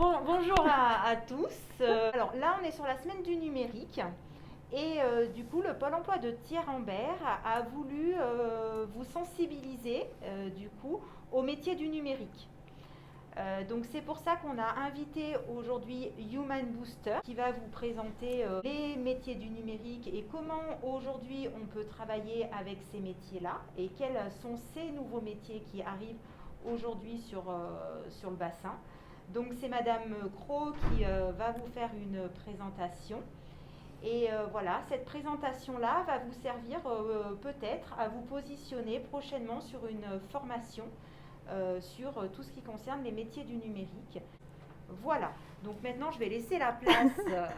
Bonjour à tous. Alors là, on est sur la semaine du numérique et du coup, le Pôle emploi de Thiers-en-Berre a voulu vous sensibiliser du coup au métier du numérique. Donc c'est pour ça qu'on a invité aujourd'hui Human Booster qui va vous présenter les métiers du numérique et comment aujourd'hui on peut travailler avec ces métiers-là et quels sont ces nouveaux métiers qui arrivent aujourd'hui sur le bassin. Donc c'est Madame Cros qui va vous faire une présentation. Et voilà, cette présentation-là va vous servir peut-être à vous positionner prochainement sur une formation sur tout ce qui concerne les métiers du numérique. Voilà, donc maintenant je vais laisser la place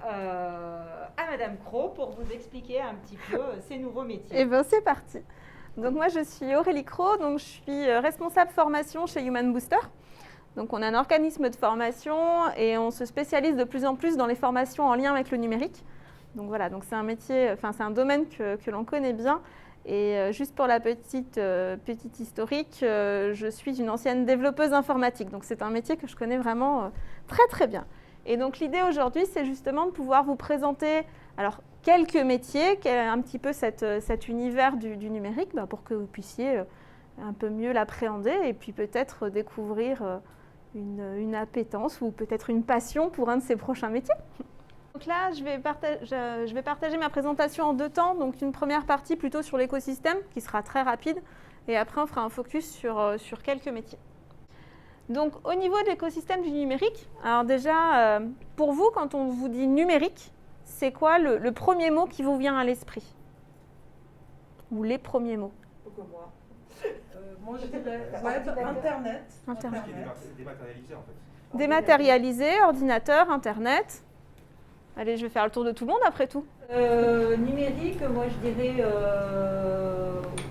à Madame Cros pour vous expliquer un petit peu ces nouveaux métiers. Et bien c'est parti. Donc moi je suis Aurélie Cros, donc je suis responsable formation chez Human Booster. Donc on a un organisme de formation et on se spécialise de plus en plus dans les formations en lien avec le numérique. Donc voilà, donc c'est un métier, enfin c'est un domaine que l'on connaît bien. Et juste pour la petite historique, je suis une ancienne développeuse informatique. Donc c'est un métier que je connais vraiment très très bien. Et donc l'idée aujourd'hui, c'est justement de pouvoir vous présenter alors, quelques métiers, un petit peu cet univers du numérique, pour que vous puissiez un peu mieux l'appréhender et puis peut-être découvrir une appétence ou peut-être une passion pour un de ces prochains métiers. Donc là, je vais partager ma présentation en deux temps. Donc une première partie plutôt sur l'écosystème qui sera très rapide et après on fera un focus sur quelques métiers. Donc au niveau de l'écosystème du numérique, alors déjà pour vous, quand on vous dit numérique, c'est quoi le premier mot qui vous vient à l'esprit? Ou les premiers mots? Pourquoi moi Moi je dirais web, internet. Dématérialisé en fait. Dématérialisé, ordinateur, internet. Allez, je vais faire le tour de tout le monde après tout. Numérique, moi je dirais,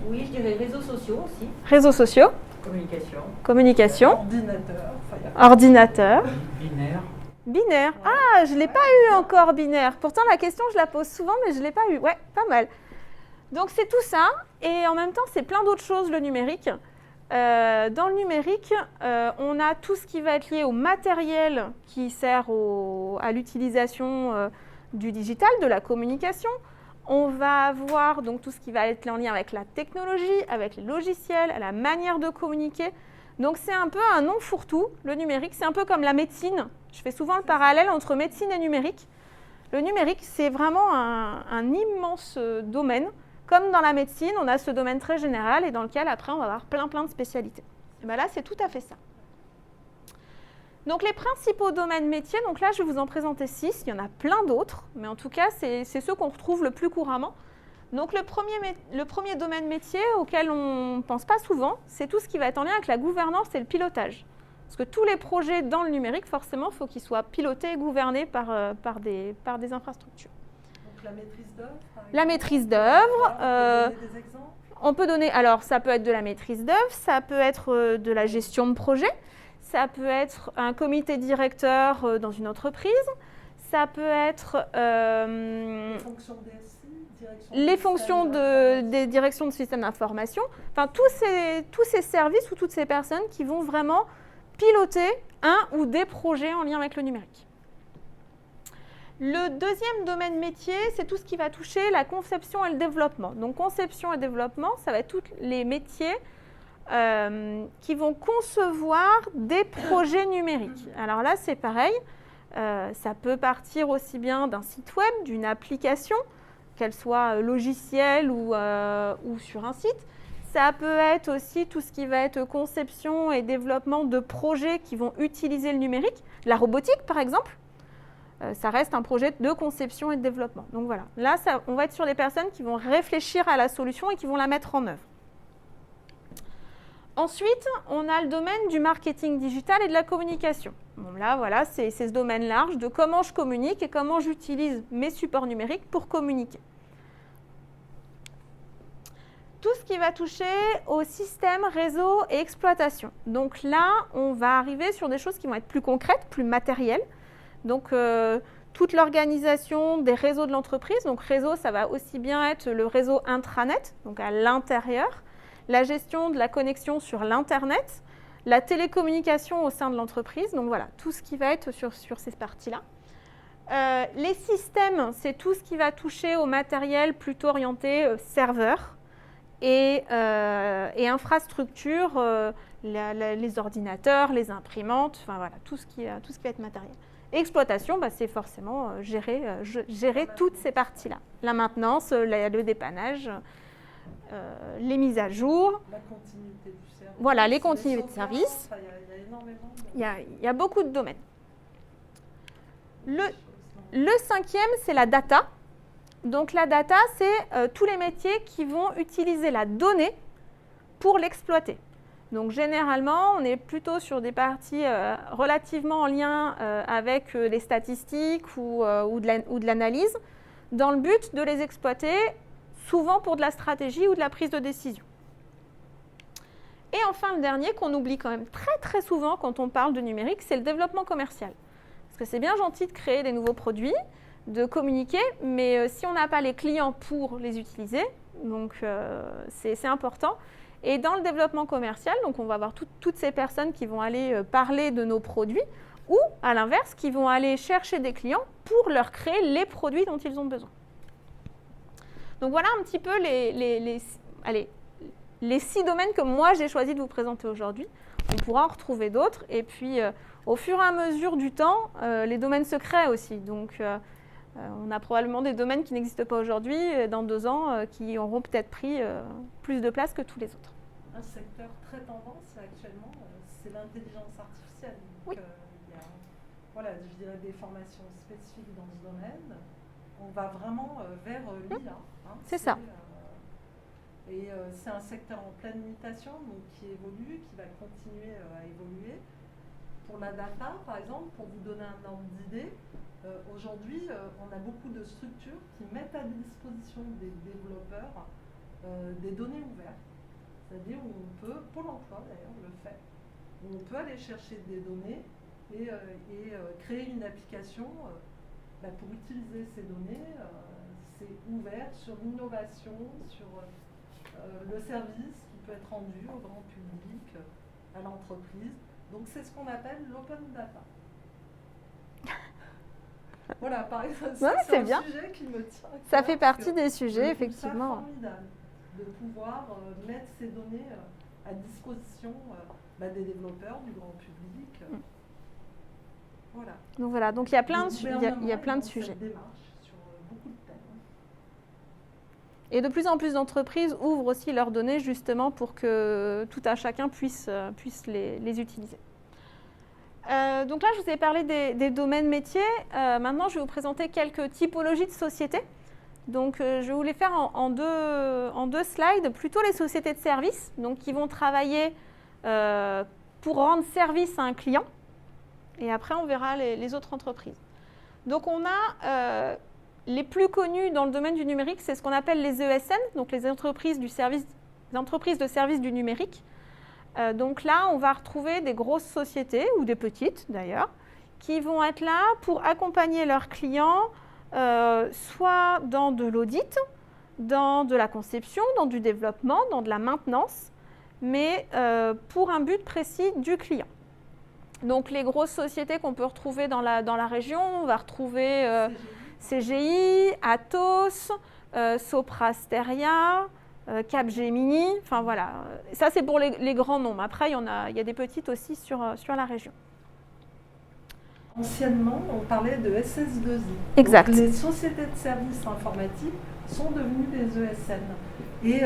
oui, je dirais réseaux sociaux aussi. Réseaux sociaux. Communication. Ordinateur. Binaire. Ah, je ne l'ai pas eu encore, binaire. Pourtant, la question, je la pose souvent, mais je ne l'ai pas eu. Ouais, pas mal. Donc, c'est tout ça. Et en même temps, c'est plein d'autres choses, le numérique. Dans le numérique, on a tout ce qui va être lié au matériel qui sert à l'utilisation du digital, de la communication. On va avoir donc tout ce qui va être en lien avec la technologie, avec les logiciels, la manière de communiquer. Donc c'est un peu un nom fourre-tout, le numérique. C'est un peu comme la médecine. Je fais souvent le parallèle entre médecine et numérique. Le numérique, c'est vraiment un immense domaine. Comme dans la médecine, on a ce domaine très général et dans lequel après on va avoir plein de spécialités. Et bien là, c'est tout à fait ça. Donc les principaux domaines métiers, donc là je vais vous en présenter 6, il y en a plein d'autres, mais en tout cas c'est ceux qu'on retrouve le plus couramment. Donc le premier domaine métier auquel on ne pense pas souvent, c'est tout ce qui va être en lien avec la gouvernance et le pilotage. Parce que tous les projets dans le numérique, forcément, il faut qu'ils soient pilotés et gouvernés par des infrastructures. Donc la maîtrise d'œuvre. La maîtrise d'œuvre. Des exemples. On peut donner, alors ça peut être de la maîtrise d'œuvre, ça peut être de la gestion de projet. Ça peut être un comité directeur dans une entreprise. Ça peut être Les fonctions DSI, les fonctions des directions de systèmes d'information. Enfin, tous ces services ou toutes ces personnes qui vont vraiment piloter un ou des projets en lien avec le numérique. Le deuxième domaine métier, c'est tout ce qui va toucher la conception et le développement. Donc, conception et développement, ça va être tous les métiers qui vont concevoir des projets numériques. Alors là, c'est pareil, ça peut partir aussi bien d'un site web, d'une application, qu'elle soit logicielle ou sur un site. Ça peut être aussi tout ce qui va être conception et développement de projets qui vont utiliser le numérique. La robotique, par exemple, ça reste un projet de conception et de développement. Donc voilà, là, on va être sur les personnes qui vont réfléchir à la solution et qui vont la mettre en œuvre. Ensuite, on a le domaine du marketing digital et de la communication. Bon, là, voilà, c'est ce domaine large de comment je communique et comment j'utilise mes supports numériques pour communiquer. Tout ce qui va toucher au système, réseau et exploitation. Donc là, on va arriver sur des choses qui vont être plus concrètes, plus matérielles. Donc, toute l'organisation des réseaux de l'entreprise. Donc, réseau, ça va aussi bien être le réseau intranet, donc à l'intérieur. La gestion de la connexion sur l'Internet, la télécommunication au sein de l'entreprise, donc voilà, tout ce qui va être sur ces parties-là. Les systèmes, c'est tout ce qui va toucher au matériel plutôt orienté serveur et infrastructure, les ordinateurs, les imprimantes, enfin voilà, tout ce qui va être matériel. Exploitation, c'est forcément gérer toutes ces parties-là. La maintenance, le dépannage, les mises à jour. La continuité du service. Voilà, les continuités de service. Il y a énormément de... Il y a beaucoup de domaines. Le cinquième, c'est la data. Donc la data, c'est tous les métiers qui vont utiliser la donnée pour l'exploiter. Donc généralement, on est plutôt sur des parties relativement en lien avec les statistiques ou de l'analyse, dans le but de les exploiter, souvent pour de la stratégie ou de la prise de décision. Et enfin, le dernier qu'on oublie quand même très très souvent quand on parle de numérique, c'est le développement commercial. Parce que c'est bien gentil de créer des nouveaux produits, de communiquer, mais si on n'a pas les clients pour les utiliser, donc c'est important. Et dans le développement commercial, donc on va avoir toutes ces personnes qui vont aller parler de nos produits ou, à l'inverse, qui vont aller chercher des clients pour leur créer les produits dont ils ont besoin. Donc voilà un petit peu les 6 domaines que moi j'ai choisi de vous présenter aujourd'hui. On pourra en retrouver d'autres. Et puis, au fur et à mesure du temps, les domaines se créent aussi. Donc, on a probablement des domaines qui n'existent pas aujourd'hui, dans 2 ans, qui auront peut-être pris plus de place que tous les autres. Un secteur très tendance actuellement, c'est l'intelligence artificielle. Donc, oui. Il y a, voilà, je dirais des formations spécifiques dans ce domaine. On va vraiment vers l'IA. C'est ça. C'est un secteur en pleine mutation, donc qui évolue, qui va continuer à évoluer. Pour la data, par exemple, pour vous donner un ordre d'idée, aujourd'hui, on a beaucoup de structures qui mettent à disposition des développeurs des données ouvertes. C'est-à-dire où on peut, Pôle emploi d'ailleurs le fait, où on peut aller chercher des données et créer une application pour utiliser ces données. C'est ouvert sur l'innovation, sur le service qui peut être rendu au grand public, à l'entreprise. Donc c'est ce qu'on appelle l'open data. Voilà, par exemple, c'est un bien. sujet qui me tient. Ça fait partie des sujets, effectivement. C'est formidable de pouvoir mettre ces données à disposition des développeurs, du grand public. Voilà. Donc voilà, donc il y a plein de sujets. Démarche sur beaucoup de thèmes. Et de plus en plus d'entreprises ouvrent aussi leurs données justement pour que tout un chacun puisse les utiliser. Donc là, je vous ai parlé des domaines métiers. Maintenant, je vais vous présenter quelques typologies de sociétés. Donc, je vais vous les faire en deux slides. Plutôt les sociétés de services, donc qui vont travailler pour rendre service à un client. Et après, on verra les autres entreprises. Donc, on a les plus connus dans le domaine du numérique, c'est ce qu'on appelle les ESN, donc les entreprises de services du numérique. Donc là, on va retrouver des grosses sociétés, ou des petites d'ailleurs, qui vont être là pour accompagner leurs clients, soit dans de l'audit, dans de la conception, dans du développement, dans de la maintenance, mais pour un but précis du client. Donc les grosses sociétés qu'on peut retrouver dans la région, on va retrouver CGI, Atos, Sopra Steria, Capgemini, enfin voilà. Ça c'est pour les grands noms. Après, il y a des petites aussi sur la région. Anciennement, on parlait de SS2I. Exact. Donc, les sociétés de services informatiques sont devenues des ESN. Et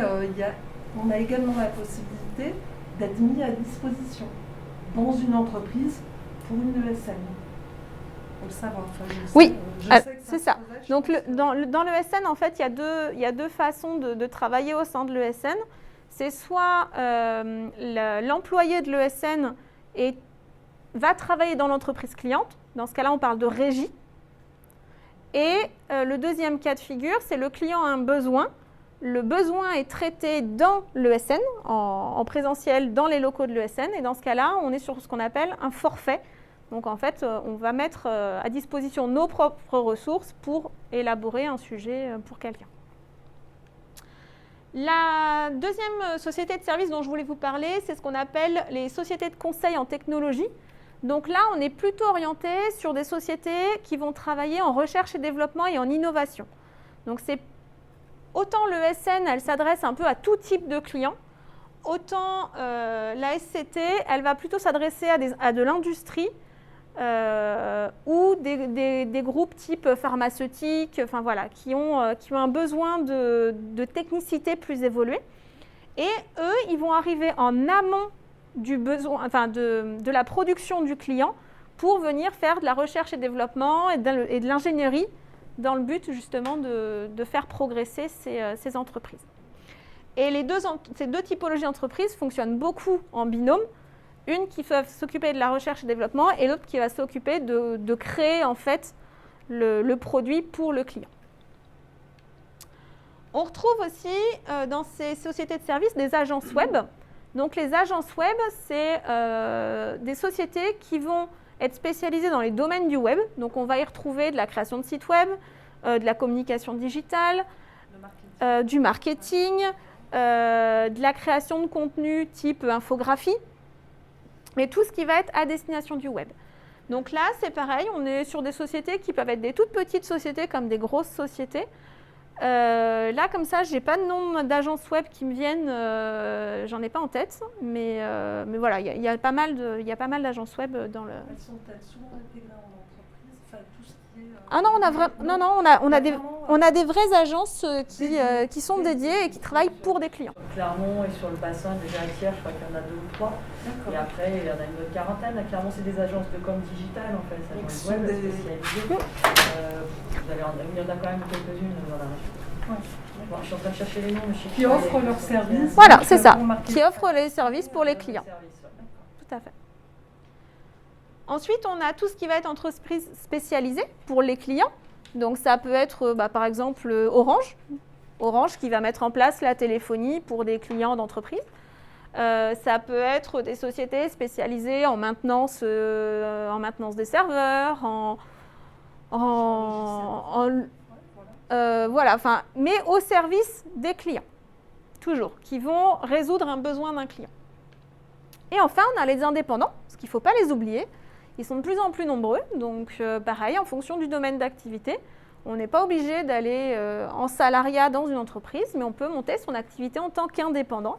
on a également la possibilité d'être mis à disposition dans une entreprise pour une ESN. Faut le savoir. Oui, c'est ça. Donc dans l'ESN, en fait, il y a deux façons de travailler au sein de l'ESN. C'est soit l'employé de l'ESN va travailler dans l'entreprise cliente. Dans ce cas-là, on parle de régie. Et le deuxième cas de figure, c'est le client a un besoin. Le besoin est traité dans l'ESN, en présentiel dans les locaux de l'ESN. Et dans ce cas-là, on est sur ce qu'on appelle un forfait. Donc en fait, on va mettre à disposition nos propres ressources pour élaborer un sujet pour quelqu'un. La deuxième société de services dont je voulais vous parler, c'est ce qu'on appelle les sociétés de conseil en technologie. Donc là, on est plutôt orienté sur des sociétés qui vont travailler en recherche et développement et en innovation. Donc c'est autant l'ESN, elle s'adresse un peu à tout type de clients, autant la SCT, elle va plutôt s'adresser à de l'industrie ou des groupes type pharmaceutique, enfin voilà, qui ont un besoin de technicité plus évoluée. Et eux, ils vont arriver en amont du besoin, enfin de la production du client pour venir faire de la recherche et développement et de l'ingénierie dans le but justement de faire progresser ces entreprises. Et ces deux typologies d'entreprises fonctionnent beaucoup en binôme. Une qui va s'occuper de la recherche et développement et l'autre qui va s'occuper de créer en fait le produit pour le client. On retrouve aussi dans ces sociétés de services des agences web. Donc les agences web, c'est des sociétés qui vont être spécialisées dans les domaines du web. Donc on va y retrouver de la création de sites web, de la communication digitale, du marketing, de la création de contenu type infographie, mais tout ce qui va être à destination du web. Donc là, c'est pareil, on est sur des sociétés qui peuvent être des toutes petites sociétés comme des grosses sociétés. Là, comme ça, je n'ai pas de nom d'agences web qui me viennent, j'en ai pas en tête, mais voilà, il y a pas mal d'agences web dans le... Elles sont souvent intégrées en entreprise, enfin tout ce qui est... Ah non, on a des vraies agences qui sont dédiées et qui travaillent pour des clients. Sur Clermont et sur le bassin, déjà à Thiers, je crois qu'il y en a 2 ou 3. Et après, il y en a une autre quarantaine. À Clermont, c'est des agences de com digital, en fait, des agences web spécialisées. Il y en a quand même quelques-unes dans la région. Ouais. Bon, je suis en train de chercher les noms, mais je sais qui offrent leurs services. Voilà, c'est ça, qui offrent les services pour les clients. Tout à fait. Ensuite, on a tout ce qui va être entreprise spécialisée pour les clients. Donc, ça peut être, par exemple, Orange. Orange qui va mettre en place la téléphonie pour des clients d'entreprise. Ça peut être des sociétés spécialisées en maintenance des serveurs, mais au service des clients, toujours, qui vont résoudre un besoin d'un client. Et enfin, on a les indépendants, parce qu'il ne faut pas les oublier. Ils sont de plus en plus nombreux, donc pareil, en fonction du domaine d'activité, on n'est pas obligé d'aller en salariat dans une entreprise, mais on peut monter son activité en tant qu'indépendant.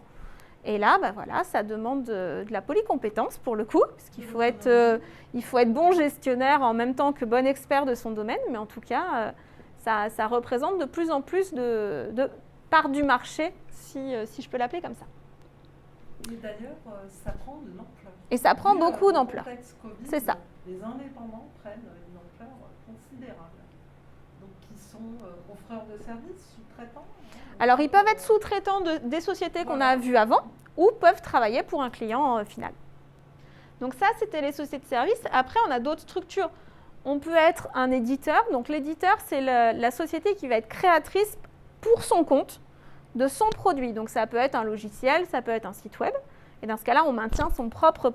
Et là, ça demande de la polycompétence pour le coup, parce qu'il faut être bon gestionnaire en même temps que bon expert de son domaine, mais en tout cas, ça représente de plus en plus de part du marché, si je peux l'appeler comme ça. Et d'ailleurs, ça prend de l'ampleur. Et ça prend beaucoup d'ampleur. C'est ça. Les indépendants prennent une ampleur considérable. Donc, ils sont offreurs de services, sous-traitants. Alors, ils peuvent être sous-traitants des sociétés qu'on a vues avant ou peuvent travailler pour un client final. Donc ça, c'était les sociétés de services. Après, on a d'autres structures. On peut être un éditeur. Donc l'éditeur, c'est la société qui va être créatrice pour son compte de son produit. Donc ça peut être un logiciel, ça peut être un site web. Et dans ce cas-là, on maintient son propre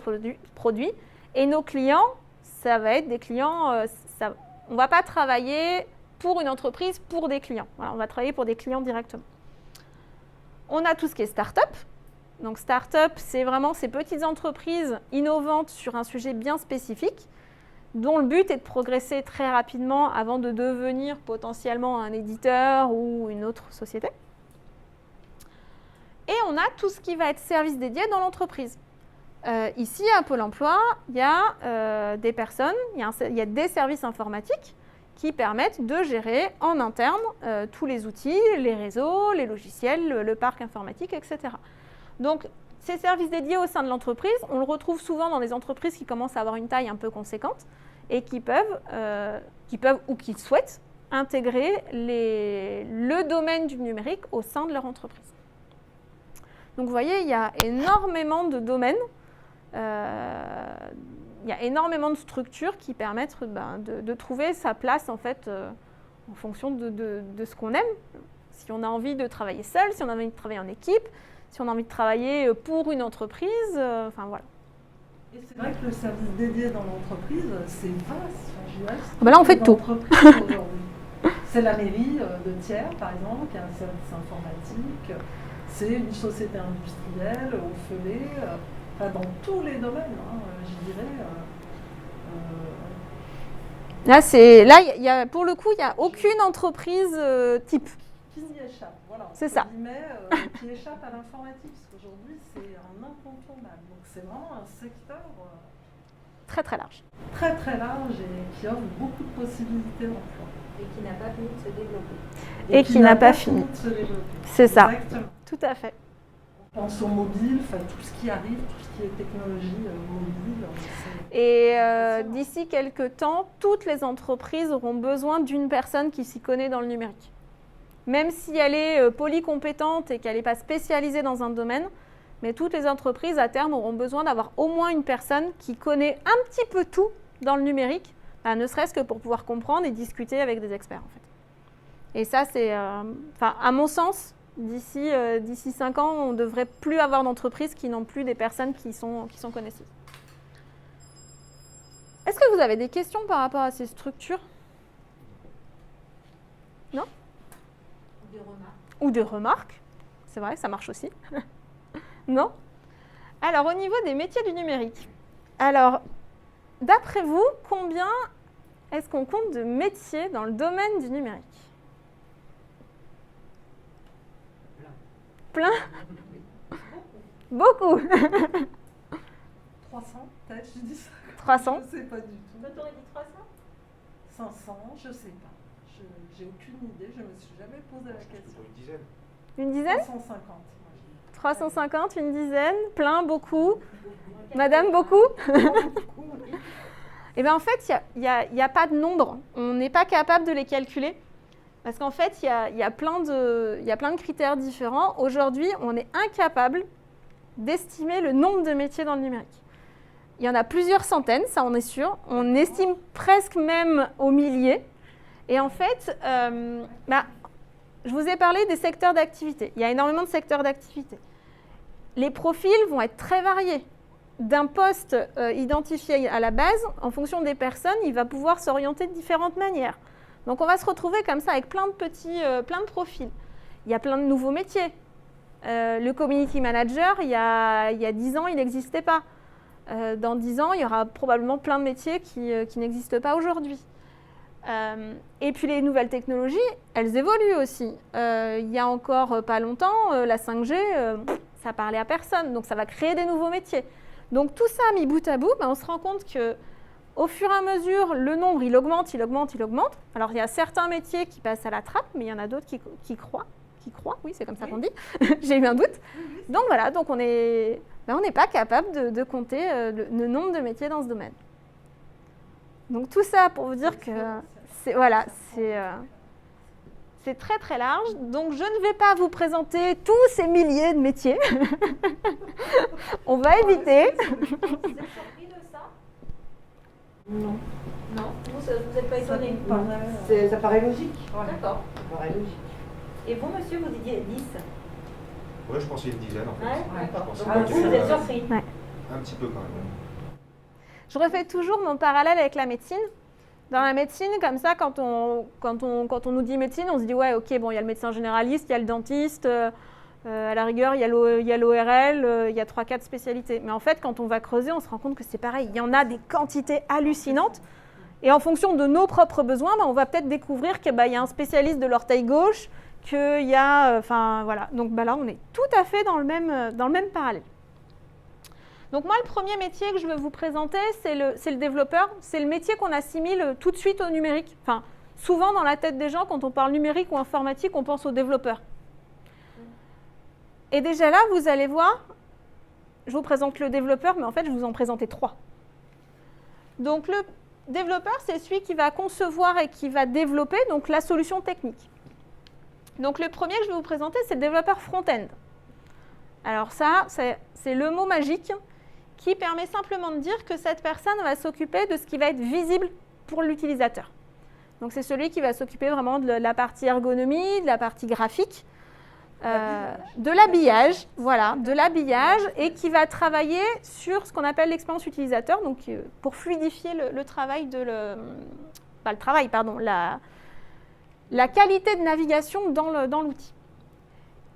produit. Et nos clients, ça va être des clients... on ne va pas travailler pour une entreprise, pour des clients. Voilà, on va travailler pour des clients directement. On a tout ce qui est start-up. Donc start-up, c'est vraiment ces petites entreprises innovantes sur un sujet bien spécifique, dont le but est de progresser très rapidement avant de devenir potentiellement un éditeur ou une autre société. Et on a tout ce qui va être service dédié dans l'entreprise. Ici, à Pôle emploi, il y a des personnes, il y a des services informatiques qui permettent de gérer en interne tous les outils, les réseaux, les logiciels, le parc informatique, etc. Donc, ces services dédiés au sein de l'entreprise, on le retrouve souvent dans les entreprises qui commencent à avoir une taille un peu conséquente et qui peuvent ou qui souhaitent intégrer le domaine du numérique au sein de leur entreprise. Donc, vous voyez, il y a énormément de domaines, il y a énormément de structures qui permettent de trouver sa place en fait en fonction de ce qu'on aime. Si on a envie de travailler seul, si on a envie de travailler en équipe, si on a envie de travailler pour une entreprise, enfin voilà. Et c'est vrai que le service dédié dans l'entreprise, c'est vaste. Là, on fait de tout. C'est la mairie de Thiers, par exemple, qui a un service informatique. C'est une société industrielle, au Feulé, dans tous les domaines, je dirais. Là, pour le coup, il n'y a aucune entreprise type. Qui y échappe, voilà. C'est ça. Qui échappe à l'informatique, parce qu'aujourd'hui, c'est un incontournable. Donc, c'est vraiment un secteur très, très large. Très, très large et qui offre beaucoup de possibilités d'emploi. Et qui n'a pas fini de se développer. Et qui n'a pas fini de se développer. C'est ça. Exactement. Tout à fait. On pense au mobile, tout ce qui arrive, tout ce qui est technologie mobile. Et d'ici quelques temps, toutes les entreprises auront besoin d'une personne qui s'y connaît dans le numérique. Même si elle est polycompétente et qu'elle n'est pas spécialisée dans un domaine, mais toutes les entreprises à terme auront besoin d'avoir au moins une personne qui connaît un petit peu tout dans le numérique, ne serait-ce que pour pouvoir comprendre et discuter avec des experts en fait. Et ça, c'est, à mon sens, d'ici 5 ans, on ne devrait plus avoir d'entreprises qui n'ont plus des personnes qui sont connaisseuses. Est-ce que vous avez des questions par rapport à ces structures? Non? Ou de remarques. C'est vrai, ça marche aussi. Non? Alors, au niveau des métiers du numérique. Alors, d'après vous, combien est-ce qu'on compte de métiers dans le domaine du numérique? Plein? Beaucoup. 300, peut-être, je dis ça. 300? Je ne sais pas du tout. Toi, t'aurais dit 300? 500, je ne sais pas. J'ai aucune idée, je ne me suis jamais posé la question. Une dizaine. Une dizaine? 350. 350, une dizaine, plein, beaucoup. Madame, beaucoup? Eh bien, en fait, il n'y a pas de nombre. On n'est pas capable de les calculer. Parce qu'en fait, il y a plein de critères différents. Aujourd'hui, on est incapable d'estimer le nombre de métiers dans le numérique. Il y en a plusieurs centaines, ça on est sûr. On estime presque même aux milliers. Et en fait, je vous ai parlé des secteurs d'activité. Il y a énormément de secteurs d'activité. Les profils vont être très variés. D'un poste identifié à la base, en fonction des personnes, il va pouvoir s'orienter de différentes manières. Donc on va se retrouver comme ça avec plein de profils. Il y a plein de nouveaux métiers. Le community manager, il y a 10 ans, il n'existait pas. Dans 10 ans, il y aura probablement plein de métiers qui n'existent pas aujourd'hui. Et puis les nouvelles technologies, elles évoluent aussi. Il y a encore pas longtemps, la 5G, ça parlait à personne. Donc ça va créer des nouveaux métiers. Donc tout ça mis bout à bout, on se rend compte que au fur et à mesure, le nombre, il augmente. Alors, il y a certains métiers qui passent à la trappe, mais il y en a d'autres qui croient. Oui, c'est comme ça qu'on dit. J'ai eu un doute. Donc, voilà, on n'est pas capable de compter le nombre de métiers dans ce domaine. Donc, tout ça pour vous dire que c'est très, très large. Donc, je ne vais pas vous présenter tous ces milliers de métiers. On va éviter. Non. Non, vous n'êtes pas étonné. Ça paraît logique. D'accord. Ça paraît logique. Et vous, monsieur, vous disiez 10? Ouais, je pensais une dizaine en fait. Ouais, d'accord. Je Donc, pensais vous êtes surpris. Ouais. Un petit peu quand même. Je refais toujours mon parallèle avec la médecine. Dans la médecine, comme ça, quand on nous dit médecine, on se dit ouais, ok, bon, il y a le médecin généraliste, il y a le dentiste, à la rigueur, il y a l'ORL, il y a 3-4 spécialités. Mais en fait, quand on va creuser, on se rend compte que c'est pareil. Il y en a des quantités hallucinantes. Et en fonction de nos propres besoins, on va peut-être découvrir qu'il y a un spécialiste de l'orteil gauche, qu'il y a... voilà. Donc là, on est tout à fait dans le même parallèle. Donc moi, le premier métier que je veux vous présenter, c'est le développeur. C'est le métier qu'on assimile tout de suite au numérique. Enfin, souvent, dans la tête des gens, quand on parle numérique ou informatique, on pense au développeur. Et déjà là, vous allez voir, je vous présente le développeur, mais en fait, je vais vous en présenter 3. Donc, le développeur, c'est celui qui va concevoir et qui va développer donc, la solution technique. Donc, le premier que je vais vous présenter, c'est le développeur front-end. Alors ça, c'est le mot magique qui permet simplement de dire que cette personne va s'occuper de ce qui va être visible pour l'utilisateur. Donc, c'est celui qui va s'occuper vraiment de la partie ergonomie, de la partie graphique, de l'habillage, voilà, de l'habillage, et qui va travailler sur ce qu'on appelle l'expérience utilisateur, donc la qualité de navigation dans l'outil.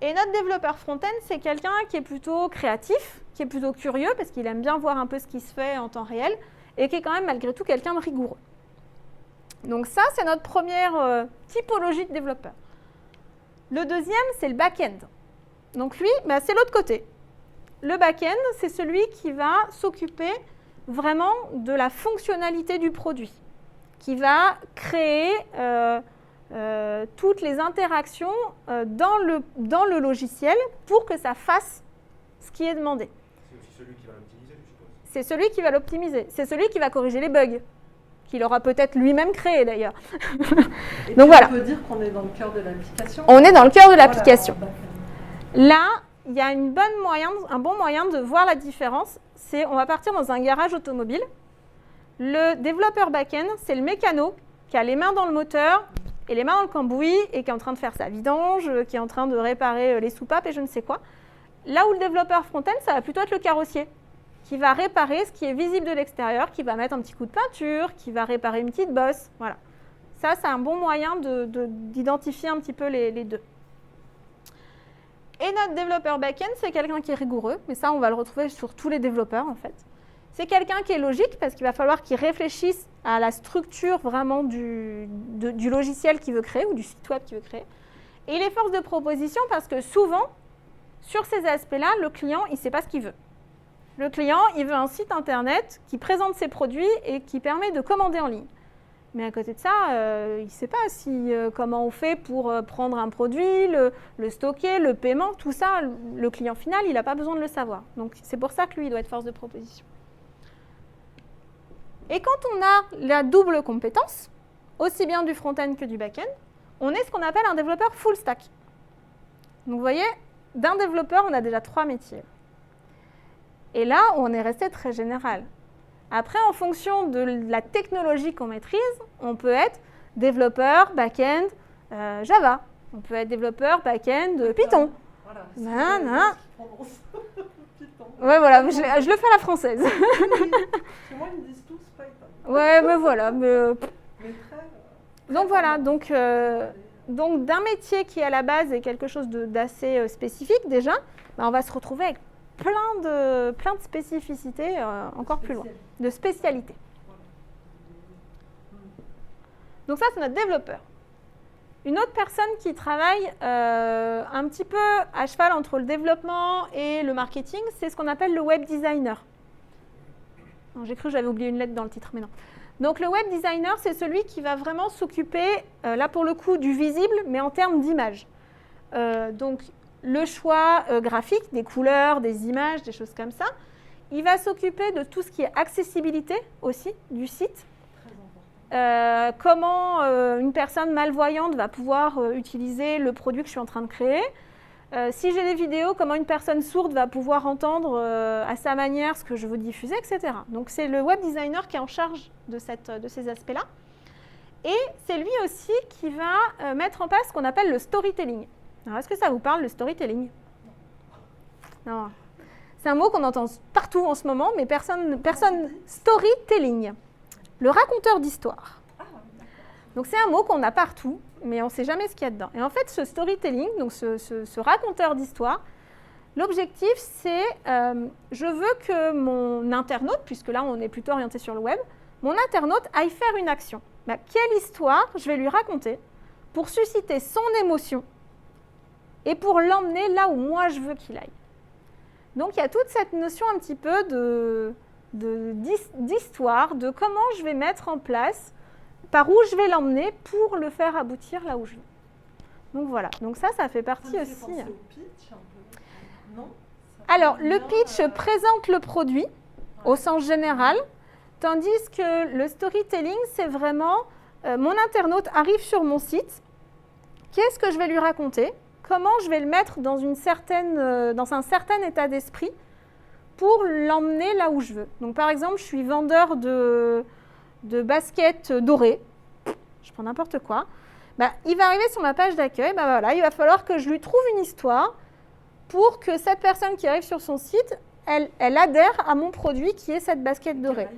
Et notre développeur front-end, c'est quelqu'un qui est plutôt créatif, qui est plutôt curieux, parce qu'il aime bien voir un peu ce qui se fait en temps réel, et qui est quand même malgré tout quelqu'un de rigoureux. Donc ça, c'est notre première typologie de développeur. Le deuxième, c'est le back-end. Donc lui, c'est l'autre côté. Le back-end, c'est celui qui va s'occuper vraiment de la fonctionnalité du produit, qui va créer toutes les interactions dans le logiciel pour que ça fasse ce qui est demandé. C'est aussi celui qui va l'optimiser, je suppose. C'est celui qui va l'optimiser. C'est celui qui va corriger les bugs, qu'il aura peut-être lui-même créé d'ailleurs. Et Donc puis, voilà. on peut dire qu'on est dans le cœur de l'application. On est dans le cœur de l'application. Voilà. Là, il y a un bon moyen de voir la différence. On va partir dans un garage automobile. Le développeur back-end, c'est le mécano qui a les mains dans le moteur et les mains dans le cambouis et qui est en train de faire sa vidange, qui est en train de réparer les soupapes et je ne sais quoi. Là où le développeur front-end, ça va plutôt être le carrossier qui va réparer ce qui est visible de l'extérieur, qui va mettre un petit coup de peinture, qui va réparer une petite bosse. Voilà. Ça, c'est un bon moyen d'identifier un petit peu les deux. Et notre développeur back-end, c'est quelqu'un qui est rigoureux, mais ça, on va le retrouver sur tous les développeurs, en fait. C'est quelqu'un qui est logique, parce qu'il va falloir qu'il réfléchisse à la structure vraiment du logiciel qu'il veut créer, ou du site web qu'il veut créer. Et il est force de proposition, parce que souvent, sur ces aspects-là, le client, il ne sait pas ce qu'il veut. Le client, il veut un site internet qui présente ses produits et qui permet de commander en ligne. Mais à côté de ça, il ne sait pas comment on fait pour prendre un produit, le stocker, le paiement, tout ça, le client final, il n'a pas besoin de le savoir. Donc c'est pour ça que lui, il doit être force de proposition. Et quand on a la double compétence, aussi bien du front-end que du back-end, on est ce qu'on appelle un développeur full stack. Donc vous voyez, d'un développeur, on a déjà 3 métiers. Et là, on est resté très général. Après, en fonction de la technologie qu'on maîtrise, on peut être développeur, back-end, Java. On peut être développeur, back-end, Python. Voilà. Ouais, voilà, je le fais à la française. Chez moi, ils me disent tous Python. Ouais, mais voilà. Mais très, donc voilà, donc d'un métier qui à la base est quelque chose d'assez spécifique déjà, on va se retrouver avec plein de spécificités encore plus loin, de spécialités. Donc ça, c'est notre développeur. Une autre personne qui travaille un petit peu à cheval entre le développement et le marketing, c'est ce qu'on appelle le web designer. J'ai cru que j'avais oublié une lettre dans le titre, mais non. Donc le web designer, c'est celui qui va vraiment s'occuper, là pour le coup, du visible, mais en termes d'image. Donc le choix graphique, des couleurs, des images, des choses comme ça. Il va s'occuper de tout ce qui est accessibilité aussi du site. Comment une personne malvoyante va pouvoir utiliser le produit que je suis en train de créer. Si j'ai des vidéos, comment une personne sourde va pouvoir entendre à sa manière ce que je veux diffuser, etc. Donc c'est le web designer qui est en charge de ces aspects-là. Et c'est lui aussi qui va mettre en place ce qu'on appelle le storytelling. Alors, est-ce que ça vous parle, le storytelling? Non. C'est un mot qu'on entend partout en ce moment, mais personne storytelling. Le raconteur d'histoire. Donc c'est un mot qu'on a partout, mais on ne sait jamais ce qu'il y a dedans. Et en fait, ce storytelling, donc ce raconteur d'histoire, l'objectif, c'est je veux que mon internaute, puisque là on est plutôt orienté sur le web, mon internaute aille faire une action. Quelle histoire je vais lui raconter pour susciter son émotion et pour l'emmener là où moi je veux qu'il aille. Donc il y a toute cette notion un petit peu d'histoire, de comment je vais mettre en place, par où je vais l'emmener pour le faire aboutir là où je veux. Donc voilà, donc ça fait partie aussi. Au pitch, un peu. Non, alors le pitch présente le produit au sens général, tandis que le storytelling, c'est vraiment mon internaute arrive sur mon site, qu'est-ce que je vais lui raconter, comment je vais le mettre dans un certain état d'esprit pour l'emmener là où je veux. Donc par exemple, je suis vendeur de baskets dorées, je prends n'importe quoi, il va arriver sur ma page d'accueil, il va falloir que je lui trouve une histoire pour que cette personne qui arrive sur son site, elle adhère à mon produit qui est cette basket dorée.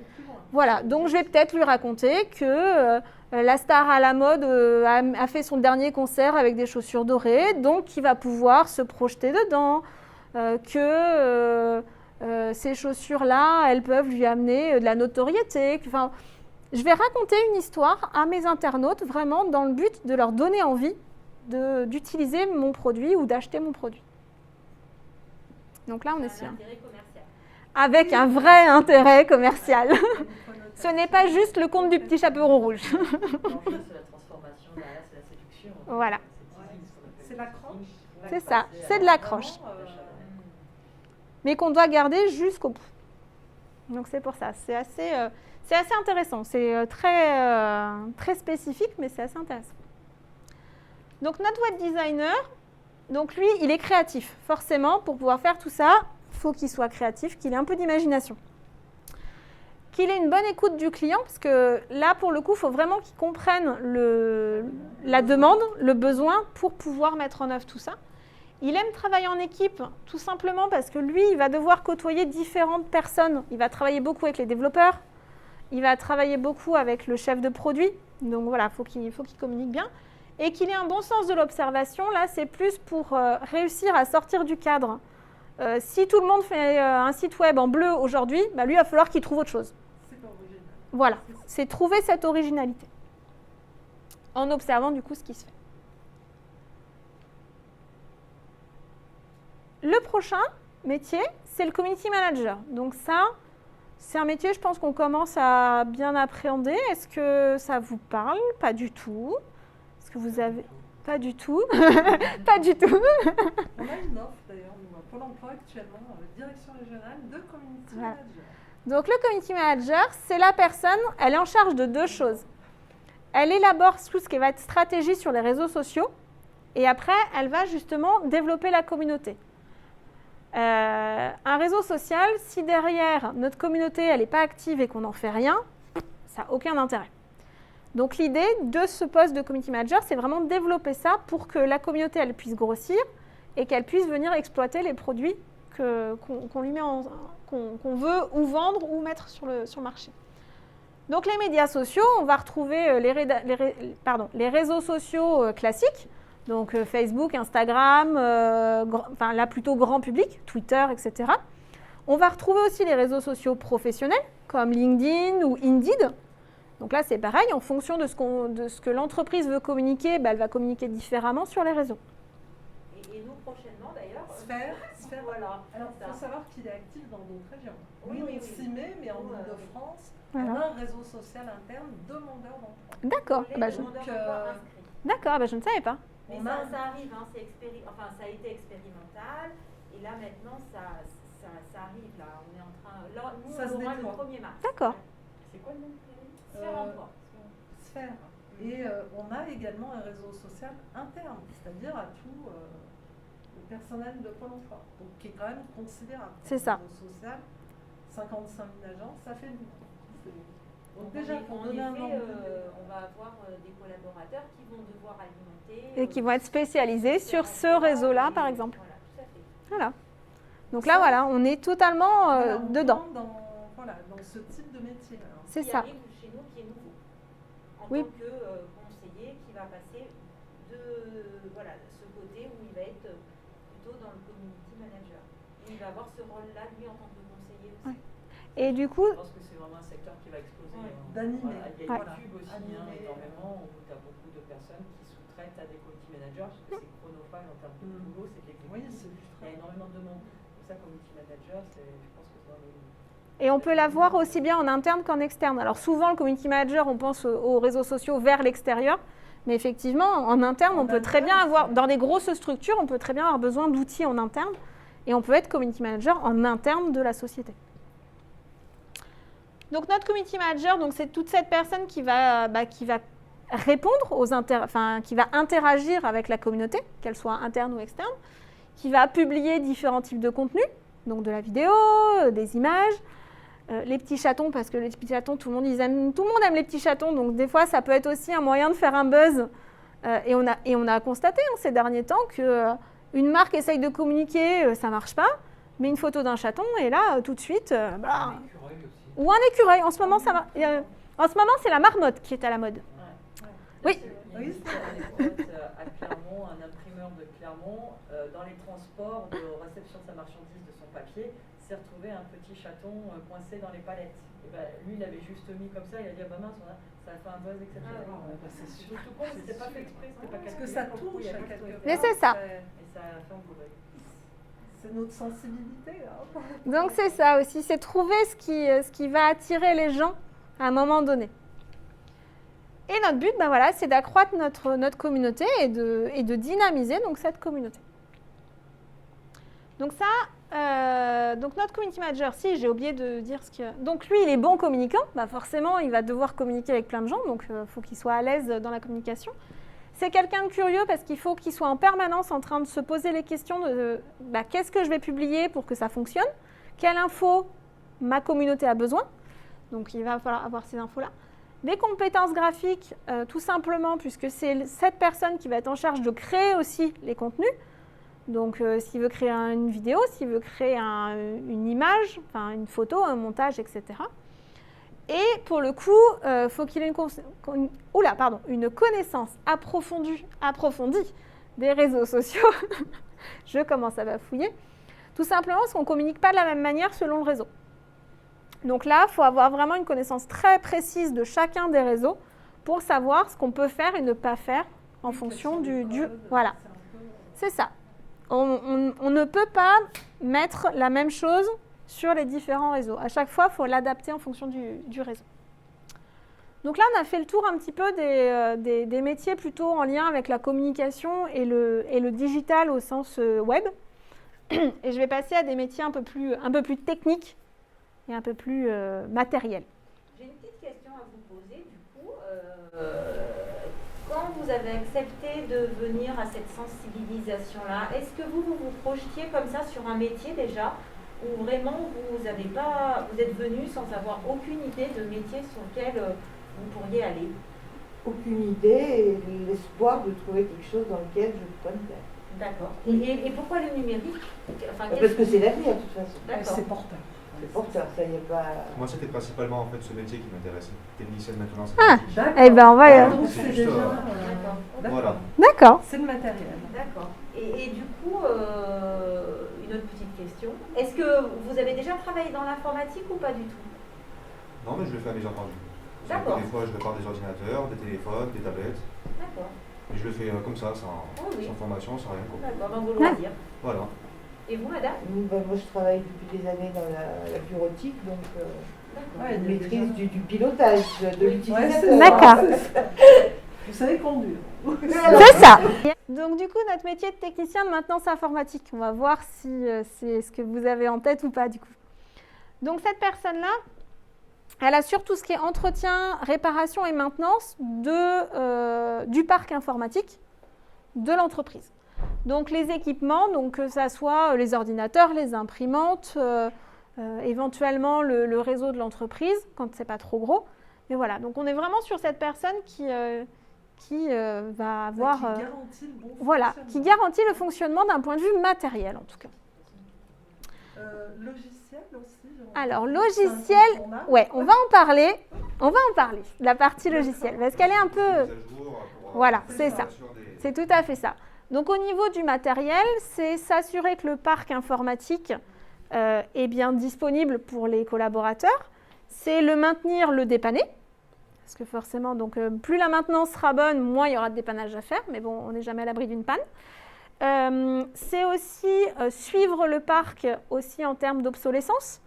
Voilà, donc je vais peut-être lui raconter que la star à la mode a fait son dernier concert avec des chaussures dorées, donc il va pouvoir se projeter dedans, que ces chaussures-là, elles peuvent lui amener de la notoriété. Enfin, je vais raconter une histoire à mes internautes vraiment dans le but de leur donner envie d'utiliser mon produit ou d'acheter mon produit. Donc là, on est sur avec un vrai intérêt commercial. Ce n'est pas juste le conte du petit chaperon rouge. C'est la transformation, derrière, c'est la séduction. Voilà. C'est l'accroche. C'est ça, c'est de l'accroche. Mais qu'on doit garder jusqu'au bout. Donc c'est pour ça, c'est assez intéressant. C'est très spécifique, mais c'est assez intéressant. Donc notre web designer, donc lui, il est créatif. Forcément, pour pouvoir faire tout ça, il faut qu'il soit créatif, qu'il ait un peu d'imagination. Qu'il ait une bonne écoute du client, parce que là, pour le coup, il faut vraiment qu'il comprenne la demande, le besoin, pour pouvoir mettre en œuvre tout ça. Il aime travailler en équipe, tout simplement parce que lui, il va devoir côtoyer différentes personnes. Il va travailler beaucoup avec les développeurs, il va travailler beaucoup avec le chef de produit. Donc voilà, il faut qu'il communique bien. Et qu'il ait un bon sens de l'observation. Là, c'est plus pour réussir à sortir du cadre. Si tout le monde fait un site web en bleu aujourd'hui, bah lui, il va falloir qu'il trouve autre chose. C'est pas original. Voilà, c'est trouver cette originalité en observant du coup ce qui se fait. Le prochain métier, c'est le community manager. Donc ça, c'est un métier, je pense qu'on commence à bien appréhender. Est-ce que ça vous parle? Pas du tout. Est-ce que vous avez... Pas du tout. Pas du tout. On a une offre d'ailleurs, nous, à Pôle emploi actuellement, direction régionale de community Voilà. manager. Donc le community manager, c'est la personne, elle est en charge de deux choses. Elle élabore tout ce qui va être stratégie sur les réseaux sociaux et après, elle va justement développer la communauté. Un réseau social, si derrière notre communauté, elle n'est pas active et qu'on n'en fait rien, ça n'a aucun intérêt. Donc l'idée de ce poste de community manager, c'est vraiment de développer ça pour que la communauté elle puisse grossir et qu'elle puisse venir exploiter les produits qu'on lui met qu'on veut ou vendre ou mettre sur le marché. Donc les médias sociaux, on va retrouver les réseaux sociaux classiques, donc Facebook, Instagram, là plutôt grand public, Twitter, etc. On va retrouver aussi les réseaux sociaux professionnels comme LinkedIn ou Indeed. Donc là, c'est pareil, en fonction de ce que l'entreprise veut communiquer, elle va communiquer différemment sur les réseaux. Et nous, prochainement, d'ailleurs... Sphère, voilà. Alors, il faut savoir qu'il est actif dans d'autres régions. Oui, on s'y met, mais en Ile-de-France, Voilà. on a un réseau social interne demandeur d'emploi. D'accord. D'accord, je ne savais pas. Mais ça arrive, hein, ça a été expérimental, et là, maintenant, ça arrive, là. On est en train... Là, nous, Ça se on aura le déploie. 1er mars. D'accord. C'est quoi le nom? Sphère Emploi. Sphère. Et on a également un réseau social interne, c'est-à-dire à tout le personnel de Pôle emploi, donc qui est quand même considérable. C'est ça. Le réseau social, 55 000 agents, ça fait beaucoup. Donc déjà, pour en donner un effet, ordre on va avoir des collaborateurs qui vont devoir alimenter... Et qui vont être spécialisés sur ce réseau-là, par exemple. Voilà, tout à fait. Voilà. Donc là, voilà, on est totalement voilà, on dedans. tombe dans ce type de métier. Alors. C'est Qui ça. arrive chez nous, qui est nouveau. En Oui. tant que conseiller qui va passer de ce côté où il va être plutôt dans le community manager. Et il va avoir ce rôle-là, lui, en tant que conseiller aussi. Ouais. Et du coup, Je pense que c'est vraiment un secteur qui va exploser. Ouais. hein. D'animer. Voilà, il y a Voilà. YouTube aussi, Animer. énormément, où tu as beaucoup de personnes qui sous-traitent à des community managers, parce que c'est chronophage en termes de boulot, c'est que Oui, c'est il y a énormément de demandes. Pour ça, community manager, je pense que c'est dans les... et on peut l'avoir aussi bien en interne qu'en externe. Alors souvent, le community manager, on pense aux réseaux sociaux vers l'extérieur. Mais effectivement, en interne, on peut très bien avoir, dans des grosses structures, on peut très bien avoir besoin d'outils en interne. Et on peut être community manager en interne de la société. Donc notre community manager, c'est toute cette personne qui va répondre qui va interagir avec la communauté, qu'elle soit interne ou externe, qui va publier différents types de contenus, donc de la vidéo, des images, les petits chatons, parce que les petits chatons, tout le monde aime les petits chatons, donc des fois ça peut être aussi un moyen de faire un buzz. Et on a constaté ces derniers temps qu'une marque essaye de communiquer, ça ne marche pas. met une photo d'un chaton et là, tout de suite, Un écureuil aussi. ou un écureuil. En ce moment, en ce moment, c'est la marmotte qui est à la mode. Oui. Il y a une anecdote à Clermont, un imprimeur de Clermont, dans les transports de réception de sa marchandise, de son papier, s'est retrouvé un petit chaton coincé dans les palettes. Et ben, lui, il avait juste mis comme ça, il a dit, ah bah mince, ça a fait un buzz exceptionnel. C'est sûr. Tout con, c'était pas fait exprès, c'était pas Parce calculé. que ça pour le coup, touche il y a à pas quelque de- part. Mais c'est ça. Et ça a fait un bourré. C'est notre sensibilité. Hein. Donc c'est ça aussi, c'est trouver ce qui va attirer les gens à un moment donné. Et notre but, ben voilà, c'est d'accroître notre communauté et de dynamiser donc, cette communauté. Donc ça, donc notre community manager, si j'ai oublié de dire ce que... Donc lui, il est bon communicant, bah forcément, il va devoir communiquer avec plein de gens, donc il faut qu'il soit à l'aise dans la communication. C'est quelqu'un de curieux parce qu'il faut qu'il soit en permanence en train de se poser les questions de qu'est-ce que je vais publier pour que ça fonctionne, quelle info ma communauté a besoin, donc il va falloir avoir ces infos-là. Des compétences graphiques, tout simplement, puisque c'est cette personne qui va être en charge de créer aussi les contenus. Donc, s'il veut créer une vidéo, s'il veut créer une image, enfin une photo, un montage, etc. Et pour le coup, il faut qu'il ait une connaissance approfondie des réseaux sociaux. Je commence à bafouiller. Tout simplement parce qu'on ne communique pas de la même manière selon le réseau. Donc là, il faut avoir vraiment une connaissance très précise de chacun des réseaux pour savoir ce qu'on peut faire et ne pas faire en fonction du... Voilà, c'est ça. On ne peut pas mettre la même chose sur les différents réseaux. À chaque fois, il faut l'adapter en fonction du réseau. Donc là, on a fait le tour un petit peu des métiers plutôt en lien avec la communication et le digital au sens web. Et je vais passer à des métiers un peu plus techniques et un peu plus matériels. J'ai une petite question à vous poser. Du coup, quand vous avez accepté de venir à cette sensibilisation-là, est-ce que vous vous projetiez comme ça sur un métier déjà, ou vraiment vous êtes venu sans avoir aucune idée de métier sur lequel vous pourriez aller? Aucune idée et l'espoir de trouver quelque chose dans lequel je peux me faire. D'accord. Et pourquoi le numérique? Enfin, Parce que c'est l'avenir de toute façon. D'accord. C'est porteur. C'est porteur, ça y est pas. Moi, c'était principalement en fait ce métier qui m'intéressait. Technicienne de maintenance. Ah. D'accord. Eh ben, on va... Donc c'est c'est juste, déjà. D'accord. Voilà. D'accord. C'est le matériel. D'accord. Et du coup, une autre petite question. Est-ce que vous avez déjà travaillé dans l'informatique ou pas du tout? Non, mais je le fais à mes enfants. D'accord. Des fois, je répare des ordinateurs, des téléphones, des tablettes. D'accord. Mais je le fais comme ça, sans Oui. formation, sans rien. Quoi. D'accord, dans vos loisirs. Voilà. Et vous, madame? Moi, je travaille depuis des années dans la bureautique, donc D'accord. Ouais, une il y a maîtrise déjà- du pilotage de Ouais, l'utilisateur. c'est ça. D'accord. Vous savez conduire. C'est ça. Donc du coup, notre métier de technicien de maintenance informatique, on va voir si c'est ce que vous avez en tête ou pas du coup. Donc cette personne-là, elle assure tout ce qui est entretien, réparation et maintenance du parc informatique de l'entreprise. Donc les équipements, donc que ce soit les ordinateurs, les imprimantes, éventuellement le réseau de l'entreprise quand c'est pas trop gros. Mais voilà, donc on est vraiment sur cette personne qui va avoir... Qui garantit le bon voilà, qui fonctionnement. garantit le fonctionnement d'un point de vue matériel en tout cas. Logiciel aussi. Alors c'est logiciel, incontournable. ouais, on va en parler, la partie logicielle, parce qu'elle est un peu... Mise à jour pour, Voilà, c'est c'est ça. ça, l'installation des- c'est tout à fait ça. Donc au niveau du matériel, c'est s'assurer que le parc informatique est bien disponible pour les collaborateurs, c'est le maintenir, le dépanner, parce que forcément, donc, plus la maintenance sera bonne, moins il y aura de dépannage à faire, mais bon, on n'est jamais à l'abri d'une panne. C'est aussi suivre le parc aussi en termes d'obsolescence,